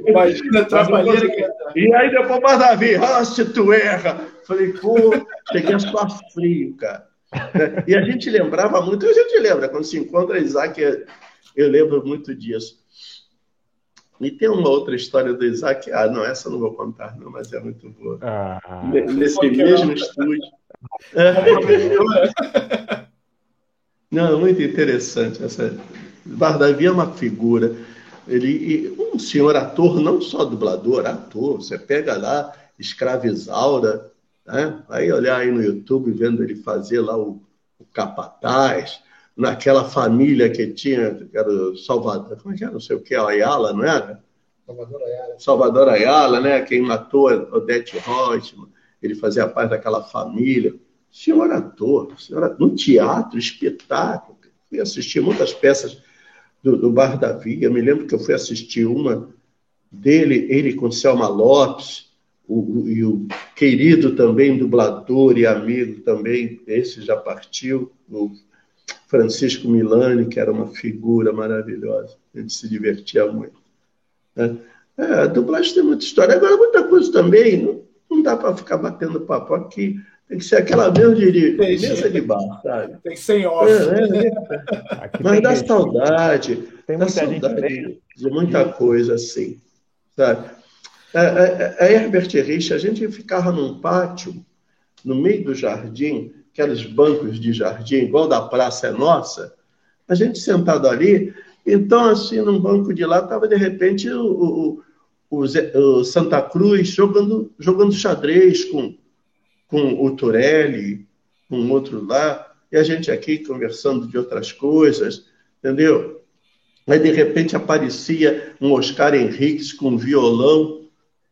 Imagina a trabalheira que E aí depois mais Davi, se tu erra. Falei, pô, cheguei a suar frio, cara. E a gente lembrava muito, a gente lembra, quando se encontra Isaac, eu lembro muito disso. E tem uma outra história do Isaac, não, essa eu não vou contar, não, mas é muito boa. Nesse mesmo estúdio. Não, muito interessante. Bar Davi é uma figura. Um senhor ator, não só dublador, ator. Você pega lá, Escravizaura, né? Aí olhar aí no YouTube, vendo ele fazer lá o Capataz, naquela família que tinha, que era o Salvador, como é que era? Não sei o que, Ayala, não era? Salvador Ayala, né? Quem matou Odete Roitman, ele fazia parte daquela família. Senhor ator, no teatro, espetáculo. Fui assistir muitas peças do Bar Davi. Eu me lembro que eu fui assistir uma dele, ele com Selma Lopes, e o querido também dublador e amigo também, esse já partiu, o Francisco Milani, que era uma figura maravilhosa. A gente se divertia muito. A dublagem tem muita história. Agora, muita coisa também, não dá para ficar batendo papo aqui. Tem que ser aquela mesmo de mesa de bar, sabe? Tem que ser em off. Mas dá saudade. Tem muita saudade de muita coisa, assim, sabe? A Herbert Rich, a gente ficava num pátio, no meio do jardim, aqueles bancos de jardim, igual da Praça é Nossa, a gente sentado ali, então, assim, num banco de lá, estava, de repente, o Santa Cruz jogando xadrez com o Turelli, com outro lá, e a gente aqui conversando de outras coisas, entendeu? Aí, de repente, aparecia um Oscar Henriques com violão,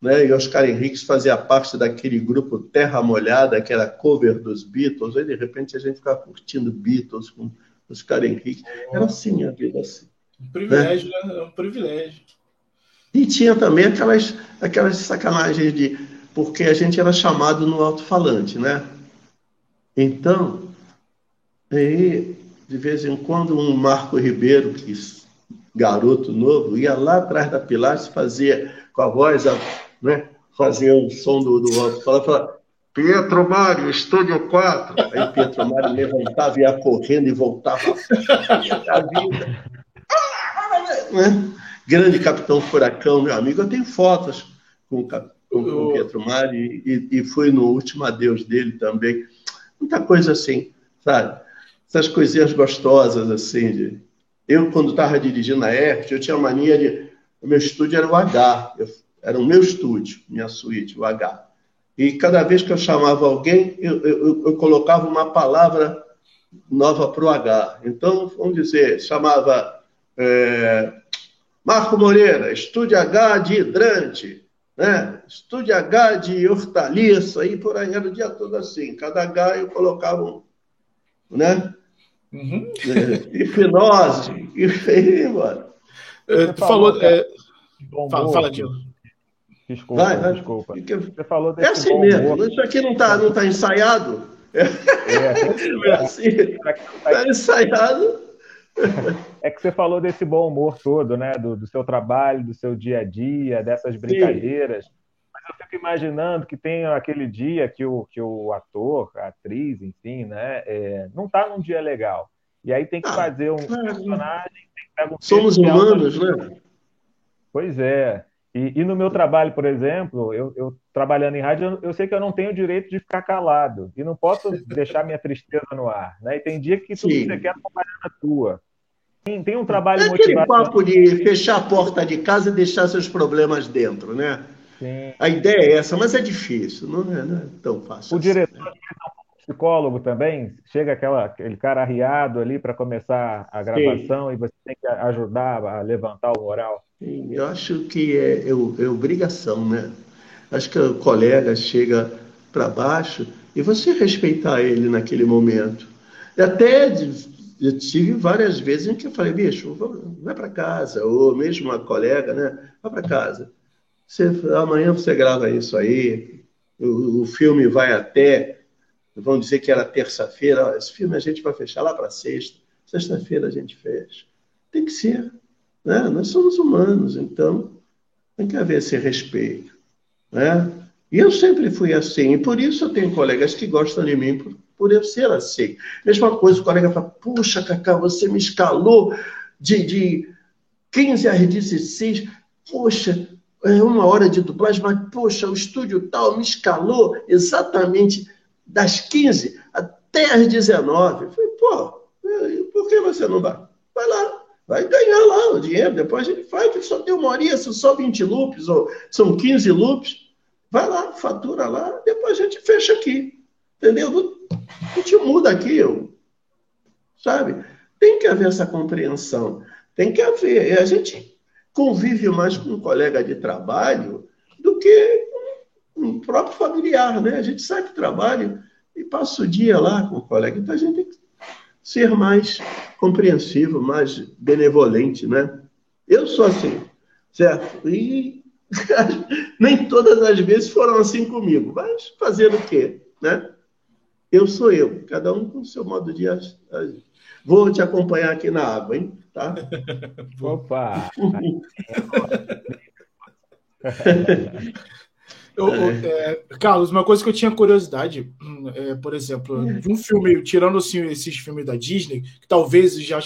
né? E Oscar Henriques fazia parte daquele grupo Terra Molhada, que era cover dos Beatles. Aí, de repente, a gente ficava curtindo Beatles com Oscar Henriques. Era assim a vida, assim. Um privilégio, né? É um privilégio. E tinha também aquelas sacanagens porque a gente era chamado no alto-falante, né? Então, aí de vez em quando, um Marco Ribeiro, que garoto novo, ia lá atrás da Pilates, fazia com a voz, né, fazia o som do alto-falante, falava: Pietro Mário, estúdio 4. Aí Pietro Mário levantava, ia correndo e voltava a vida. Né? Grande Capitão Furacão, meu amigo. Eu tenho fotos com o Pietro Mário e fui no último adeus dele também. Muita coisa assim, sabe? Essas coisinhas gostosas, assim. Eu, quando estava dirigindo a ERT, eu tinha mania de... O meu estúdio era o H. Era o meu estúdio, minha suíte, o H. E cada vez que eu chamava alguém, eu colocava uma palavra nova para o H. Então, vamos dizer, chamava Marco Moreira, estúdio H de hidrante, né? Estúdio H de hortaliça, e por aí era o dia todo assim. Cada H eu colocava né? Uhum. Hipnose, e mano. Tu falou... Fala, Diogo. Desculpa. Você falou desse assim mesmo. Isso aqui não tá ensaiado. Assim, tá ensaiado. É que você falou desse bom humor todo, né? Do seu trabalho, do seu dia a dia, dessas brincadeiras. Sim. Mas eu fico imaginando que tem aquele dia que o ator, a atriz, enfim, né? Não tá num dia legal. E aí tem que fazer um personagem. Tem que pegar Somos humanos, né? Pois é. E no meu trabalho, por exemplo, eu trabalhando em rádio, eu sei que eu não tenho o direito de ficar calado. E não posso deixar minha tristeza no ar. Né? E tem dia que tudo que você quer trabalhar na tua. Tem um trabalho motivacional. Aquele papo de fechar a porta de casa e deixar seus problemas dentro, né? Sim. A ideia é essa, mas é difícil. Não é tão fácil. O diretor é psicólogo também. Chega aquele cara arriado ali para começar a gravação. Sim. E você tem que ajudar a levantar o moral. Sim, eu acho que é obrigação, né? Acho que o colega chega para baixo e você respeitar ele naquele momento. Até eu tive várias vezes em que eu falei: bicho, vai para casa, ou mesmo uma colega, né? Vai para casa. Amanhã você grava isso aí, o filme vai até, vamos dizer que era terça-feira, esse filme a gente vai fechar lá para sexta-feira a gente fecha. Tem que ser. Né? Nós somos humanos, então tem que haver esse respeito. Né? E eu sempre fui assim, e por isso eu tenho colegas que gostam de mim por eu ser assim. Mesma coisa, o colega fala: puxa, Cacá, você me escalou de 15 às 16, poxa, é 1 hora de dublagem, mas poxa, o estúdio tal me escalou exatamente das 15 até às 19. Eu falei: pô, por que você não vai? Vai lá. Vai ganhar lá o dinheiro, depois a gente faz, que só tem 1 hora, são só 20 loops, ou são 15 loops. Vai lá, fatura lá, depois a gente fecha aqui. Entendeu? A gente muda aqui, sabe? Tem que haver essa compreensão. Tem que haver. A gente convive mais com um colega de trabalho do que com um próprio familiar, né? A gente sai do trabalho e passa o dia lá com o colega. Então a gente tem que ser mais compreensivo, mais benevolente, né? Eu sou assim, certo? E nem todas as vezes foram assim comigo, mas fazer o quê, né? Eu sou eu, cada um com o seu modo de agir. Vou te acompanhar aqui na água, hein? Tá? Opa! Carlos, uma coisa que eu tinha curiosidade, por exemplo, de um filme, tirando assim, esses filmes da Disney, que talvez já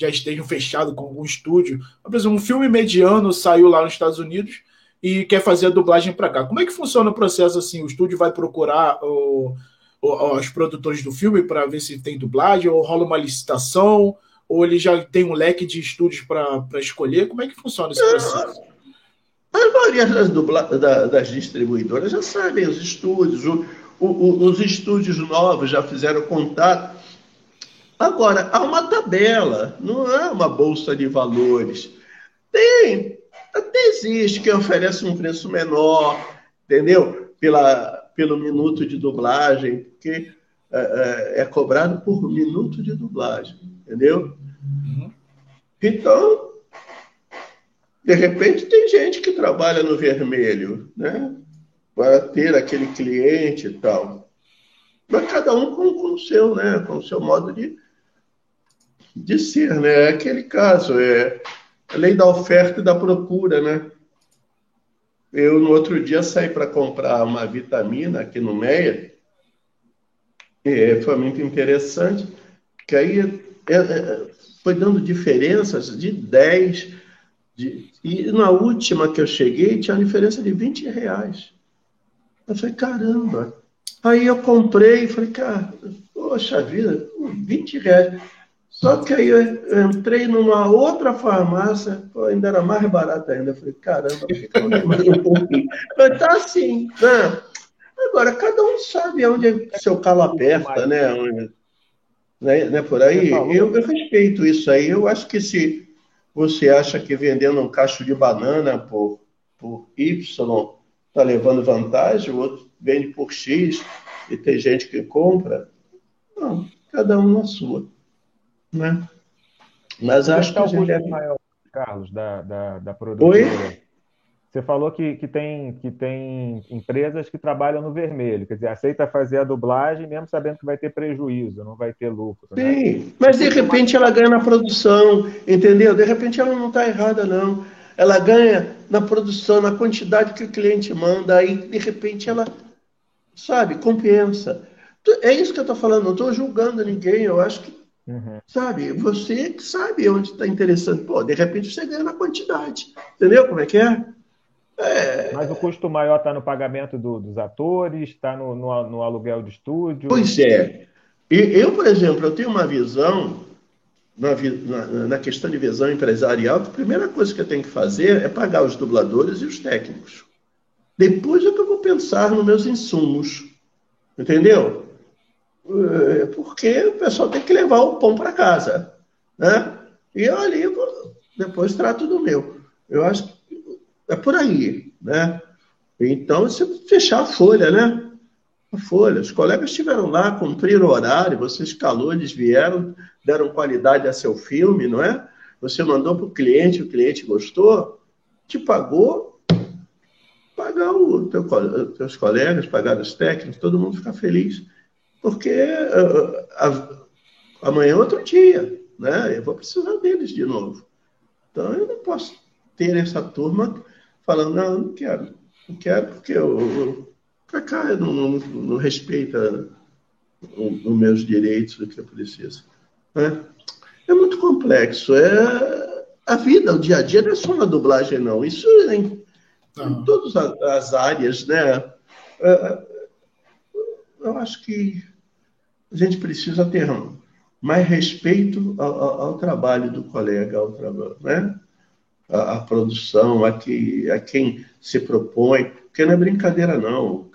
estejam fechados com algum estúdio, por exemplo, um filme mediano saiu lá nos Estados Unidos e quer fazer a dublagem para cá. Como é que funciona o processo assim? O estúdio vai procurar os produtores do filme para ver se tem dublagem, ou rola uma licitação, ou ele já tem um leque de estúdios para escolher? Como é que funciona esse processo? A maioria das distribuidoras já sabem, os estúdios, os estúdios novos já fizeram contato. Agora, há uma tabela, não é uma bolsa de valores. Até existe quem oferece um preço menor, entendeu? Pelo minuto de dublagem, porque é cobrado por minuto de dublagem, entendeu? Então, de repente, tem gente que trabalha no vermelho, né? Para ter aquele cliente e tal. Mas cada um com o seu, né? Com o seu modo de... de ser, né? É aquele caso, é a lei da oferta e da procura, né? Eu, no outro dia, saí para comprar uma vitamina aqui no Meia, e foi muito interessante, que aí foi dando diferenças de 10, e na última que eu cheguei, tinha uma diferença de R$ 20. Eu falei, caramba. Aí eu comprei e falei, cara, poxa vida, R$ 20. Só que aí eu entrei numa outra farmácia, pô, ainda era mais barato ainda. Eu falei, caramba, por que eu não demorei um pouquinho? Mas tá assim, né? Agora, cada um sabe onde seu calo aperta, né? Né, por aí. Eu respeito isso aí. Eu acho que se você acha que vendendo um cacho de banana por Y está levando vantagem, o outro vende por X e tem gente que compra, não, cada um na sua, né? Mas acho que Está a o gente custo deve... maior, Carlos, da Oi? produtora? Você falou que tem empresas que trabalham no vermelho, quer dizer, aceita fazer a dublagem mesmo sabendo que vai ter prejuízo, não vai ter lucro, né? Sim, O mas de custo repente ela ganha na produção, entendeu? De repente ela não está errada, não. Ela ganha na produção, na quantidade que o cliente manda, aí de repente ela, sabe, compensa. É isso que eu estou falando, não estou julgando ninguém, eu acho que, Uhum. sabe, você que sabe onde está interessante. Pô, de repente você ganha na quantidade, entendeu como é que é? Mas o custo maior está no pagamento dos atores, está no aluguel de estúdio. Pois é. Eu, por exemplo, eu tenho uma visão na questão de visão empresarial, que a primeira coisa que eu tenho que fazer é pagar os dubladores e os técnicos. Depois é que eu vou pensar nos meus insumos, entendeu? Porque o pessoal tem que levar o pão para casa, né? E eu ali depois trato do meu. Eu acho que é por aí, né? Então, você fechar a folha, né? A folha. Os colegas estiveram lá, cumpriram o horário, você escalou, eles vieram, deram qualidade a seu filme, não é? Você mandou para o cliente gostou, te pagou, pagar teus colegas, pagar os técnicos, todo mundo fica feliz. Porque amanhã é outro dia, né? Eu vou precisar deles de novo. Então, eu não posso ter essa turma falando, não, não quero. Não quero porque para cá não respeita os meus direitos, o que eu preciso. Né? É muito complexo. A vida, o dia a dia, não é só na dublagem, não. Isso é em todas as áreas, né? Eu acho que a gente precisa ter mais respeito ao trabalho do colega, ao trabalho, né? A produção, a quem se propõe, porque não é brincadeira, não.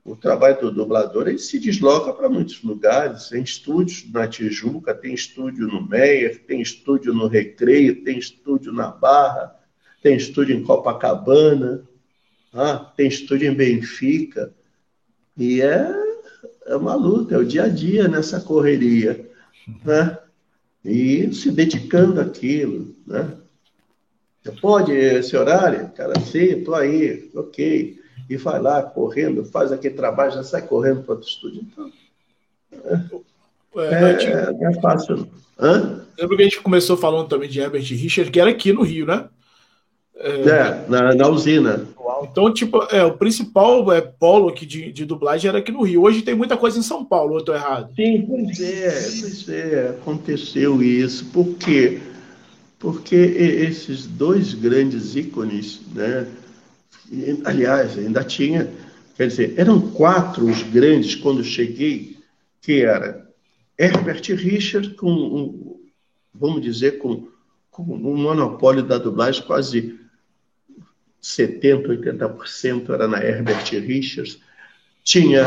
O trabalho do dublador, ele se desloca para muitos lugares. Tem estúdios na Tijuca, tem estúdio no Meier, tem estúdio no Recreio, tem estúdio na Barra, tem estúdio em Copacabana, tem estúdio em Benfica. E é uma luta, é o dia a dia nessa correria, né? E se dedicando àquilo, né? Você pode esse horário? Cara, sim, estou aí, ok. E vai lá correndo, faz aquele trabalho, já sai correndo para outro estúdio. Então, não é fácil. Hã? Lembra que a gente começou falando também de Herbert Richard, que era aqui no Rio, né? Na usina. Então, tipo, o principal polo aqui de dublagem era aqui no Rio. Hoje tem muita coisa em São Paulo, ou eu tô errado? Sim, pois é, aconteceu isso. Por quê? Porque esses dois grandes ícones, né? Aliás, ainda tinha, quer dizer, eram 4 os grandes quando cheguei, que era Herbert Richard vamos dizer, com um monopólio da dublagem, quase 70%, 80% era na Herbert Richards. Tinha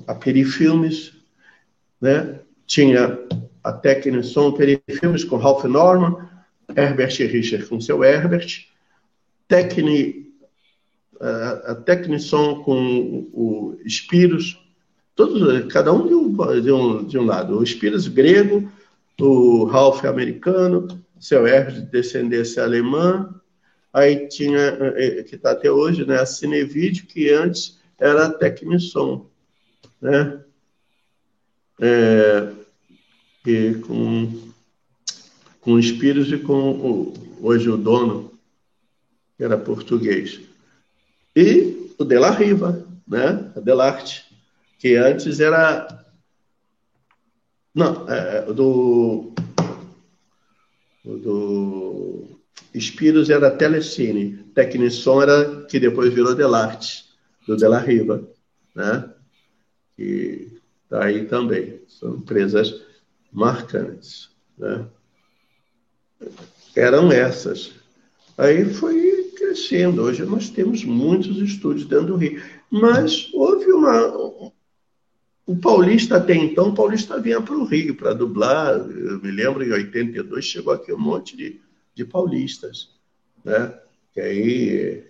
a Perifilmes, né? Tinha a Tecnisom Perifilmes com Ralph Norman, Herbert Richards com seu Herbert, a Tecnisom com o Spiros, cada um de um lado. O Spiros grego, o Ralph americano, seu Herbert de descendência alemã. Aí tinha, que está até hoje, né, a Cinevídeo, que antes era a Tecnisom, né? e com o Espíritos e com hoje o dono, que era português. E o De La Riva, né? A Delarte, que antes era... Não, do Espíritos era Telecine, Tecnissom era, que depois virou Delarte, do De La Riva, né? Que está aí também. São empresas marcantes, né? Eram essas. Aí foi crescendo. Hoje nós temos muitos estúdios dentro do Rio. Mas houve o paulista até então, o paulista vinha para o Rio para dublar. Eu me lembro, em 82, chegou aqui um monte de paulistas, né? Que aí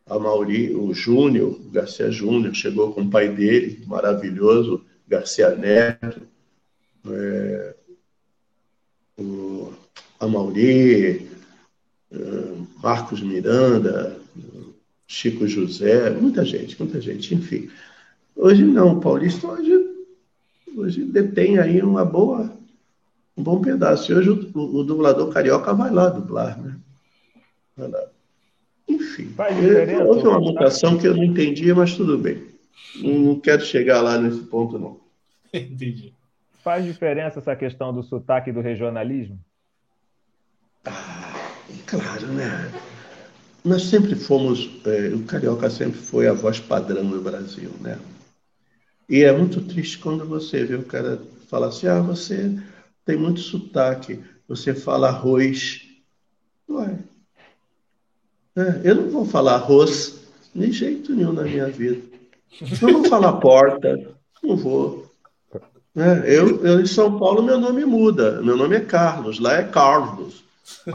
a Mauri, o Júnior, o Garcia Júnior, chegou com o pai dele, maravilhoso, Garcia Neto, a Mauri, Marcos Miranda, Chico José, muita gente, enfim. Hoje não, o paulista hoje detém aí um bom pedaço. E hoje o dublador carioca vai lá dublar, né? Vai lá. Enfim, houve uma mutação que eu não entendi, mas tudo bem. Não quero chegar lá nesse ponto, não. Entendi. Faz diferença essa questão do sotaque e do regionalismo? Claro, né? Nós sempre fomos... o carioca sempre foi a voz padrão no Brasil, né? E é muito triste quando você vê o cara falar assim, você tem muito sotaque, você fala arroz. Ué, eu não vou falar arroz de jeito nenhum na minha vida. Não vou falar porta, não vou. Eu em São Paulo, meu nome muda. Meu nome é Carlos, lá é Carlos.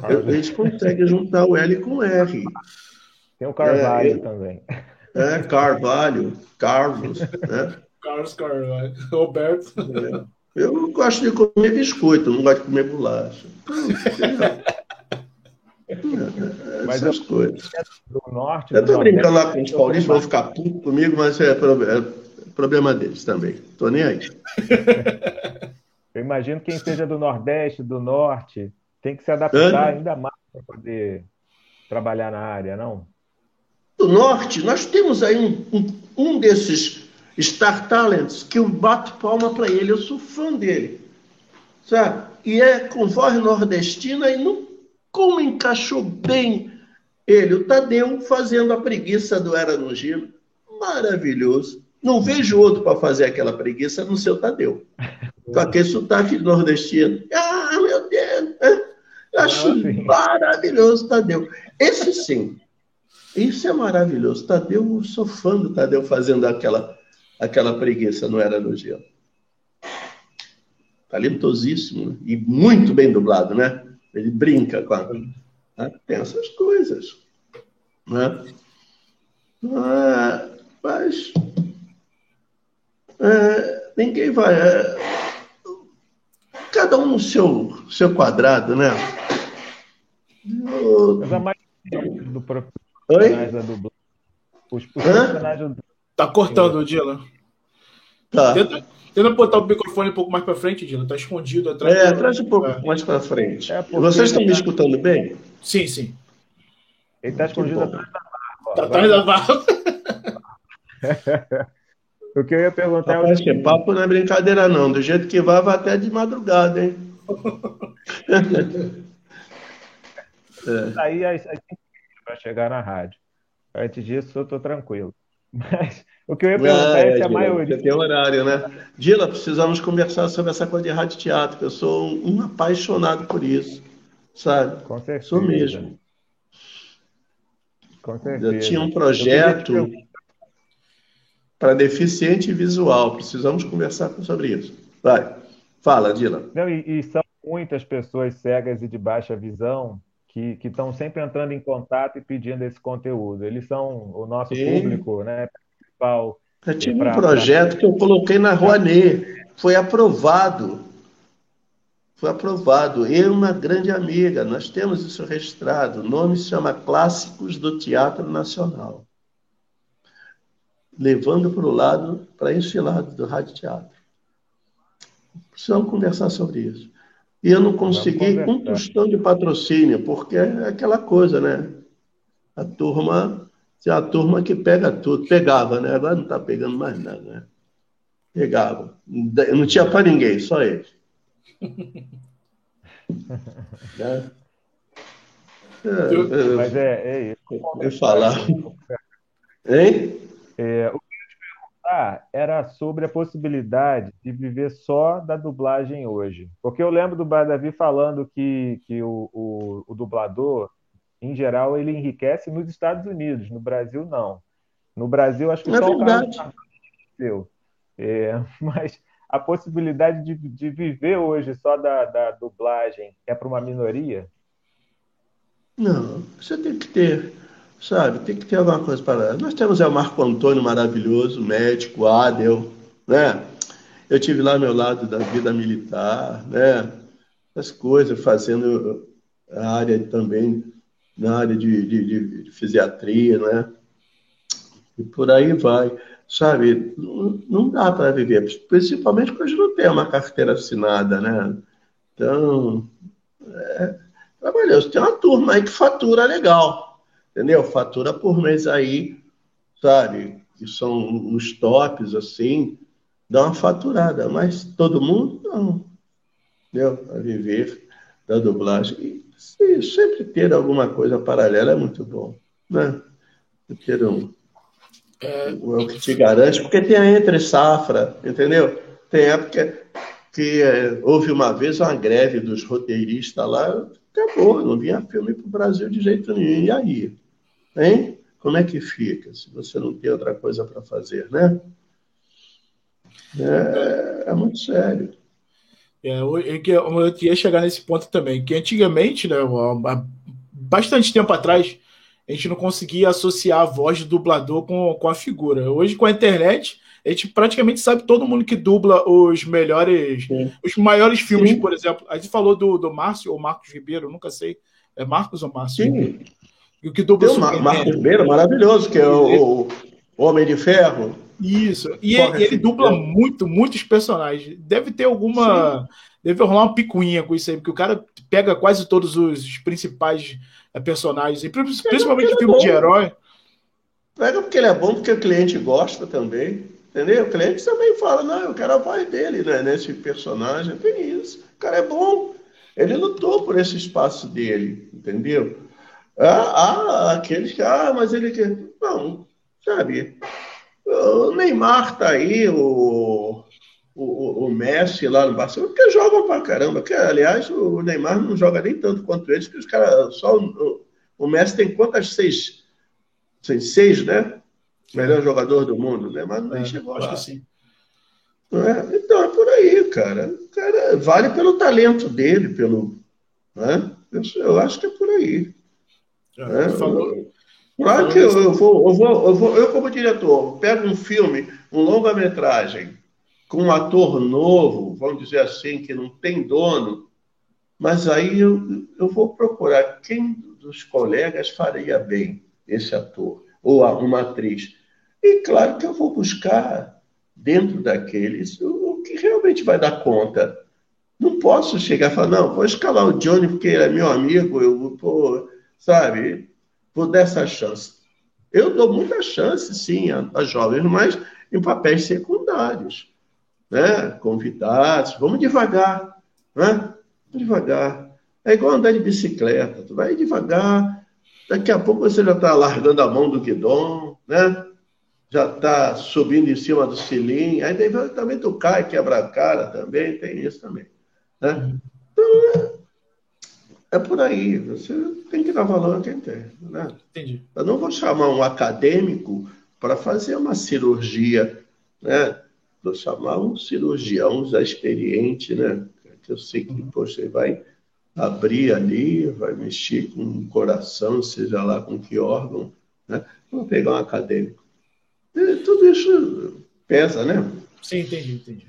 A gente consegue juntar o L com R. Tem o Carvalho também. Carvalho, Carlos, né? Carlos Carvalho, Roberto. Eu gosto de comer biscoito, não gosto de comer bolacha. Mas essas coisas. Do norte, eu estou brincando lá com os paulistas, vão ficar putos comigo, mas é problema deles também. Estou nem aí. Eu imagino que quem seja do Nordeste, do Norte, tem que se adaptar ainda mais para poder trabalhar na área, não? Do Norte, nós temos aí um desses Star Talents que eu bato palma para ele, eu sou fã dele, sabe? E é com voz nordestina e como encaixou bem ele, o Tadeu fazendo a preguiça do Era no Gelo, maravilhoso. Não vejo outro para fazer aquela preguiça a não ser o Tadeu, com aquele sotaque nordestino. Meu Deus! Acho maravilhoso, Tadeu. Esse sim. Isso é maravilhoso. Tadeu, eu sou fã do Tadeu fazendo aquela preguiça, não Era no Gelo. Talentosíssimo, né? E muito bem dublado, né? Ele brinca com a... Tem essas coisas, né? Mas ninguém vai... cada um no seu quadrado, né? Mas a maioria do personagem da dublagem... Os personagens... Tá cortando, Dylan. Tá. Tenta botar o microfone um pouco mais para frente, Dylan. Tá escondido atrás. Traz um pouco mais para frente. Vocês estão me escutando bem? Sim, sim. Ele está escondido atrás da barba. Tá atrás da barba. O que eu ia perguntar é que papo não é brincadeira, não. Do jeito que vai até de madrugada, hein? Aí para chegar na rádio. Antes disso, eu estou tranquilo. Mas o que eu ia perguntar é se a maioria... Tem horário, né? Dila, precisamos conversar sobre essa coisa de rádio teatro, que eu sou um apaixonado por isso, sabe? Com certeza. Sou mesmo. Com certeza. Eu tinha um projeto para deficiente visual. Precisamos conversar sobre isso. Vai, fala, Dila. Não, e são muitas pessoas cegas e de baixa visão que estão sempre entrando em contato e pedindo esse conteúdo. Eles são o nosso público, né, principal. Eu tive um projeto que eu coloquei na Rouanet. Foi aprovado. Foi aprovado. Eu e uma grande amiga, nós temos isso registrado. O nome se chama Clássicos do Teatro Nacional. Levando para esse lado do rádio teatro. Precisamos conversar sobre isso. E eu não Vamos consegui um conversar. tostão de patrocínio, porque é aquela coisa, né? A turma, é a turma que pega tudo. Pegava, né? Agora não está pegando mais nada, né? Pegava. Não tinha para ninguém, só eles. Né? Mas é isso. Eu falar. Hein? O que eu ia te perguntar era sobre a possibilidade de viver só da dublagem hoje. Porque eu lembro do Davi falando que o dublador, em geral, ele enriquece nos Estados Unidos, no Brasil não. No Brasil, acho que É só o Carlos verdade. seu. Mas a possibilidade de viver hoje só da dublagem é para uma minoria? Não, você tem que ter, sabe? Tem que ter alguma coisa para. Nós temos o Marco Antônio maravilhoso, médico, Adel, né? Eu tive lá ao meu lado da vida militar, né? As coisas, fazendo a área também, na área de fisiatria, né? E por aí vai. Sabe, não dá para viver, principalmente porque hoje não tem uma carteira assinada, né? Então, trabalhoso. Tem uma turma aí que fatura legal, entendeu? Fatura por mês aí, sabe? Que são os tops, assim, dá uma faturada, mas todo mundo não, entendeu? A viver da dublagem. E sempre ter alguma coisa paralela é muito bom, né? Ter é o que te garante, porque tem a entre safra, entendeu? Tem época que houve uma vez uma greve dos roteiristas lá, acabou, não vinha filme para o Brasil de jeito nenhum. E aí? Hein? Como é que fica se você não tem outra coisa para fazer, né? É muito sério. Eu ia chegar nesse ponto também, que antigamente, né, há bastante tempo atrás, a gente não conseguia associar a voz do dublador com a figura. Hoje, com a internet, a gente praticamente sabe todo mundo que dubla os melhores, Sim. os maiores filmes, Sim. por exemplo. A gente falou do Márcio ou Marcos Ribeiro, nunca sei. É Marcos ou Márcio Ribeiro? Sim. E o que dubla Tem o o Marco Superman. Ribeiro, maravilhoso, que é o Homem de Ferro. Isso. E Corre, ele filho. dubla muitos personagens. Deve ter alguma. Sim. Deve rolar uma picuinha com isso aí, porque o cara pega quase todos os principais personagens, principalmente Ele é filme de bom. herói. Pega porque ele é bom, porque o cliente gosta também. Entendeu? O cliente também fala, não, eu quero a voz dele, né, nesse personagem. Tem isso. O cara é bom. Ele lutou por esse espaço dele, entendeu? Aqueles que, mas ele quer. Não, sabe? O Neymar tá aí, o Messi lá no Barcelona, porque jogam pra caramba. Que, aliás, o Neymar não joga nem tanto quanto eles, que os caras. Só o Messi tem quantas? Seis, né? Melhor jogador do mundo, né? Mas nem chegou Acho lá. que sim. Então é por aí, cara. O cara vale pelo talento dele, né? Eu acho que é por aí. Né? Claro que eu como diretor, pego um filme, um longa-metragem, com um ator novo, vamos dizer assim, que não tem dono, mas aí eu vou procurar quem dos colegas faria bem esse ator, ou uma atriz. E claro que eu vou buscar dentro daqueles o que realmente vai dar conta. Não posso chegar e falar, não, vou escalar o Johnny porque ele é meu amigo, sabe, vou dar essa chance. Eu dou muita chance, sim, a jovens, mas em papéis secundários, né? Convidados, vamos devagar, né? Vamos devagar. É igual andar de bicicleta, tu vai devagar, daqui a pouco você já está largando a mão do guidão, né? Já está subindo em cima do cilinho, aí também tu cai, quebra a cara também, tem isso também, né? Então, é por aí, você tem que dar valor a quem tem, né? Entendi. Eu não vou chamar um acadêmico para fazer uma cirurgia, né? Vou chamar um cirurgião já experiente, né? Que eu sei que, poxa, ele vai abrir ali, vai mexer com o coração, seja lá com que órgão, né? Vou pegar um acadêmico. E tudo isso pesa, né? Sim, entendi.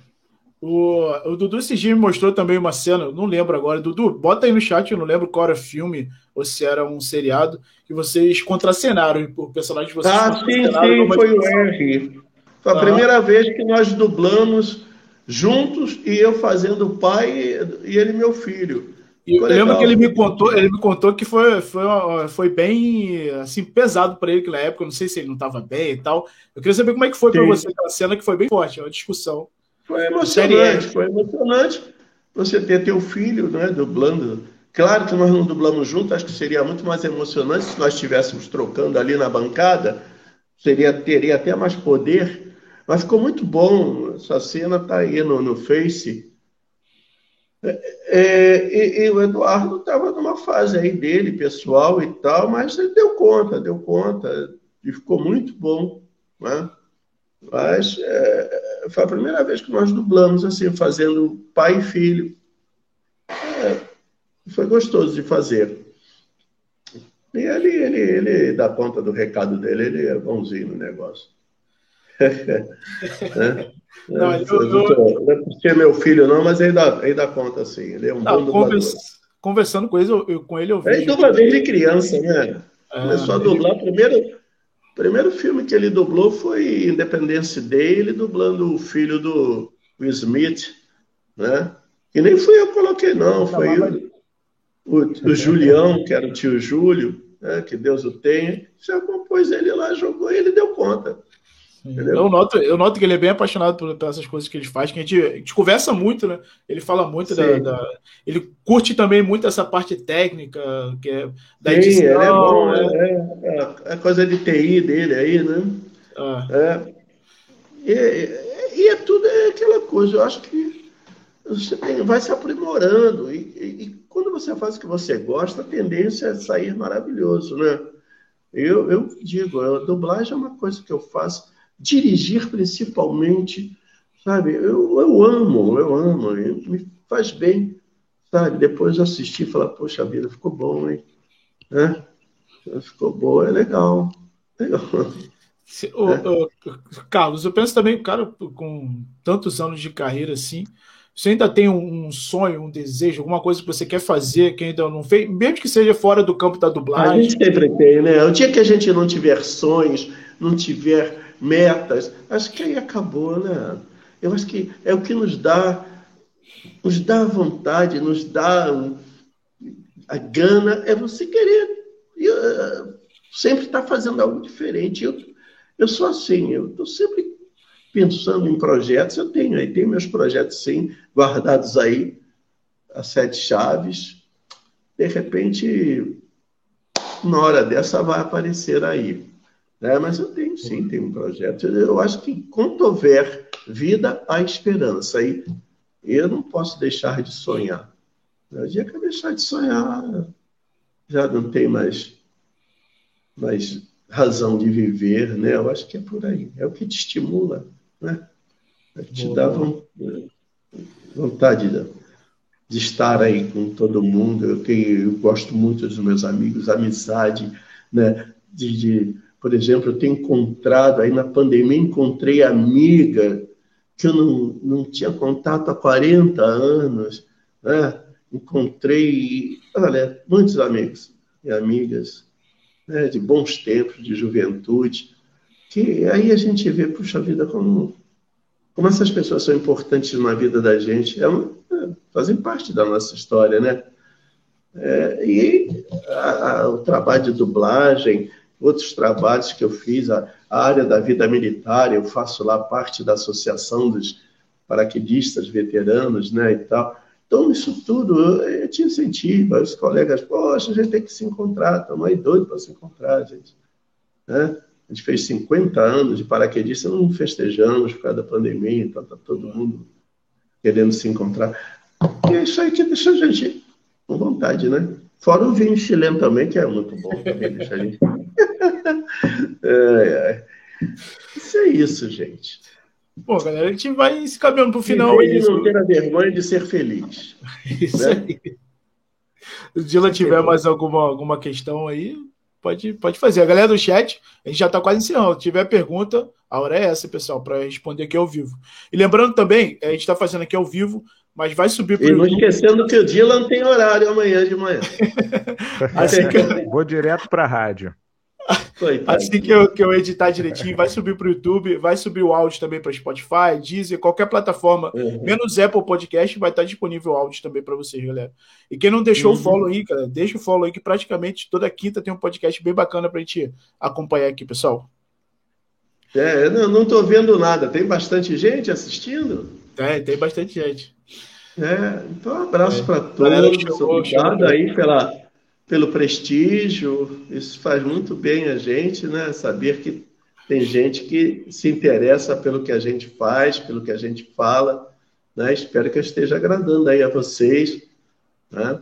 O Dudu esses dias me mostrou também uma cena, não lembro agora. Dudu, bota aí no chat, eu não lembro qual era filme ou se era um seriado, que vocês contracenaram, o personagem de vocês Sim, contracenaram numa foi o discussão. R. Foi a primeira vez que nós dublamos juntos, e eu fazendo o pai e ele meu filho. E eu lembro que ele me contou que foi bem assim, pesado para ele que na época, eu não sei se ele não estava bem e tal. Eu queria saber como é que foi para você aquela cena que foi bem forte, uma discussão. Foi emocionante você ter teu filho, né, dublando. Claro que nós não dublamos juntos, acho que seria muito mais emocionante se nós estivéssemos trocando ali na bancada, teria até mais poder, mas ficou muito bom. Essa cena está aí no Face. E o Eduardo estava numa fase aí dele, pessoal e tal, mas ele deu conta, e ficou muito bom, né? Mas foi a primeira vez que nós dublamos, assim, fazendo pai e filho. Foi gostoso de fazer. E ele dá conta do recado dele, ele é bonzinho no negócio. Não é porque é meu filho, não, mas ele dá conta, sim. Ele é um bom dublador. Conversando com ele, eu vi. Ele dubla desde criança, né? Começou a dublar. Primeiro filme que ele dublou foi Independence Day, ele dublando o filho do Will Smith, né? E nem fui eu que coloquei, não. Foi o Julião, que era o tio Júlio, né? Que Deus o tenha. Já compôs ele lá, jogou e ele deu conta. Eu noto que ele é bem apaixonado por essas coisas que ele faz, que a gente conversa muito, né? Ele fala muito ele curte também muito essa parte técnica, que é da edição. Ele é bom, é coisa de TI dele aí, né? E é tudo aquela coisa, eu acho que você vai se aprimorando, e quando você faz o que você gosta, a tendência é sair maravilhoso, né? Eu digo, a dublagem é uma coisa que eu faço. Dirigir, principalmente, sabe? Eu amo, me faz bem, sabe? Depois assistir e falar, poxa vida, ficou bom, hein? Ficou bom, é legal. Carlos, eu penso também, cara, com tantos anos de carreira assim, você ainda tem um sonho, um desejo, alguma coisa que você quer fazer, que ainda não fez, mesmo que seja fora do campo da dublagem? A gente sempre tem, né? O dia que a gente não tiver sonhos, não tiver metas, acho que aí acabou, né? Eu acho que é o que nos dá vontade, nos dá a gana, é você querer sempre estar fazendo algo diferente. Eu sou assim, eu estou sempre pensando em projetos, eu tenho meus projetos sim, guardados aí, as 7 chaves. De repente, uma hora dessa vai aparecer aí. Mas eu tenho um projeto. Eu acho que quando houver vida, há esperança. E eu não posso deixar de sonhar. No dia que eu deixar de sonhar, já não tem mais razão de viver, né? Eu acho que é por aí. É o que te estimula, né? É que te dá vontade de estar aí com todo mundo. Eu gosto muito dos meus amigos, amizade, né? Por exemplo, eu tenho encontrado, aí na pandemia, encontrei amiga que eu não tinha contato há 40 anos, né? Encontrei, olha, muitos amigos e amigas, né? De bons tempos, de juventude, que aí a gente vê, puxa vida, como essas pessoas são importantes na vida da gente, fazem parte da nossa história, né? O trabalho de dublagem, outros trabalhos que eu fiz, a área da vida militar, eu faço lá parte da Associação dos Paraquedistas Veteranos, né, e tal. Então, isso tudo, eu te incentivo, os colegas, poxa, a gente tem que se encontrar, estamos aí doidos para se encontrar, gente. Né? A gente fez 50 anos de paraquedista, não festejamos por causa da pandemia, então está todo mundo querendo se encontrar. E é isso aí que deixa a gente com vontade, né? Fora o vinho chileno também, que é muito bom também, deixa a gente... Isso é isso, gente. Bom, galera, a gente vai se caminhando para o final. E não ter a vergonha de ser feliz. Isso, né? Aí. Se o Dila tiver mais alguma questão aí, pode fazer. A galera do chat, a gente já está quase encerrando. Se tiver pergunta, a hora é essa, pessoal, para responder aqui ao vivo. E lembrando também, a gente está fazendo aqui ao vivo, mas vai subir para o YouTube. E não esquecendo que o Dylan tem horário amanhã de manhã. Vou direto para a rádio. Coitado. Assim que eu editar direitinho, vai subir para o YouTube, vai subir o áudio também para Spotify, Deezer, qualquer plataforma, menos Apple Podcast, vai estar disponível o áudio também para vocês, galera. E quem não deixou o follow aí, cara, deixa o follow aí, que praticamente toda quinta tem um podcast bem bacana para a gente acompanhar aqui, pessoal. Eu não estou vendo nada. Tem bastante gente assistindo? Tem bastante gente. Então, um abraço para todos. Obrigado aí pelo prestígio. Isso faz muito bem a gente, né? Saber que tem gente que se interessa pelo que a gente faz, pelo que a gente fala, né? Espero que eu esteja agradando aí a vocês, né?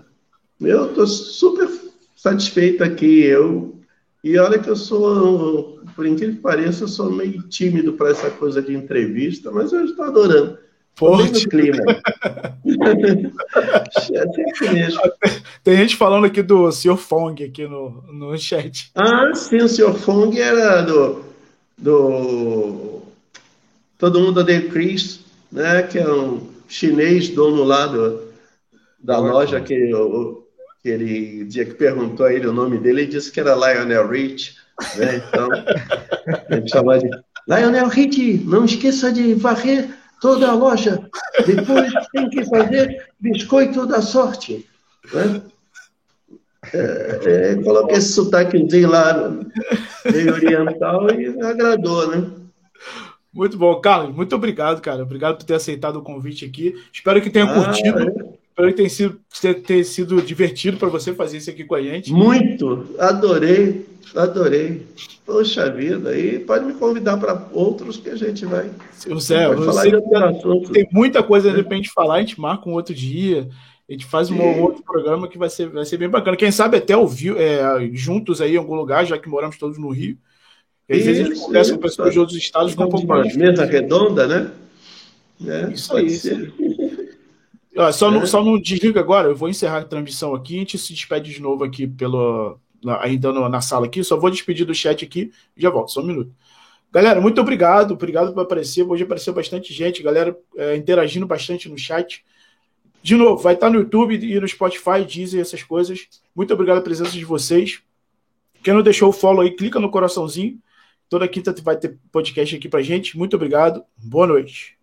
Eu estou super satisfeito aqui. E olha que eu sou, por incrível que pareça, eu sou meio tímido para essa coisa de entrevista, mas eu estou adorando. Estou bem no clima. Tem gente falando aqui do Sr. Fong aqui no chat. Sim, o Sr. Fong era do Todo Mundo Odeia Chris, né? Que é um chinês dono lá da loja que ele dia que perguntou a ele o nome dele, ele disse que era Lionel Rich, né? Então, a gente chamava de Lionel Rich, não esqueça de varrer toda a loja. Depois tem que fazer biscoito da sorte, né? Coloquei esse sotaquezinho lá meio oriental e agradou, né? Muito bom, Carlos, muito obrigado, cara. Obrigado por ter aceitado o convite aqui. Espero que tenha curtido. Espero que tenha sido divertido para você fazer isso aqui com a gente. Muito! Adorei. Poxa vida, aí pode me convidar para outros que a gente vai. Falar de outro assunto. Tem muita coisa ainda para a gente falar, a gente marca um outro dia, a gente faz um outro programa que vai ser bem bacana. Quem sabe até ouvir juntos aí em algum lugar, já que moramos todos no Rio. E às vezes a gente conversa com pessoas de outros estados com um pouco mais. Mesa redonda, né? Isso aí. Só não desliga agora, eu vou encerrar a transmissão aqui, a gente se despede de novo aqui ainda na sala aqui, só vou despedir do chat aqui e já volto, só um minuto. Galera, muito obrigado por aparecer, hoje apareceu bastante gente, galera interagindo bastante no chat. De novo, vai estar no YouTube e no Spotify, Deezer, essas coisas. Muito obrigado pela presença de vocês. Quem não deixou o follow aí, clica no coraçãozinho. Toda quinta vai ter podcast aqui pra gente. Muito obrigado. Boa noite.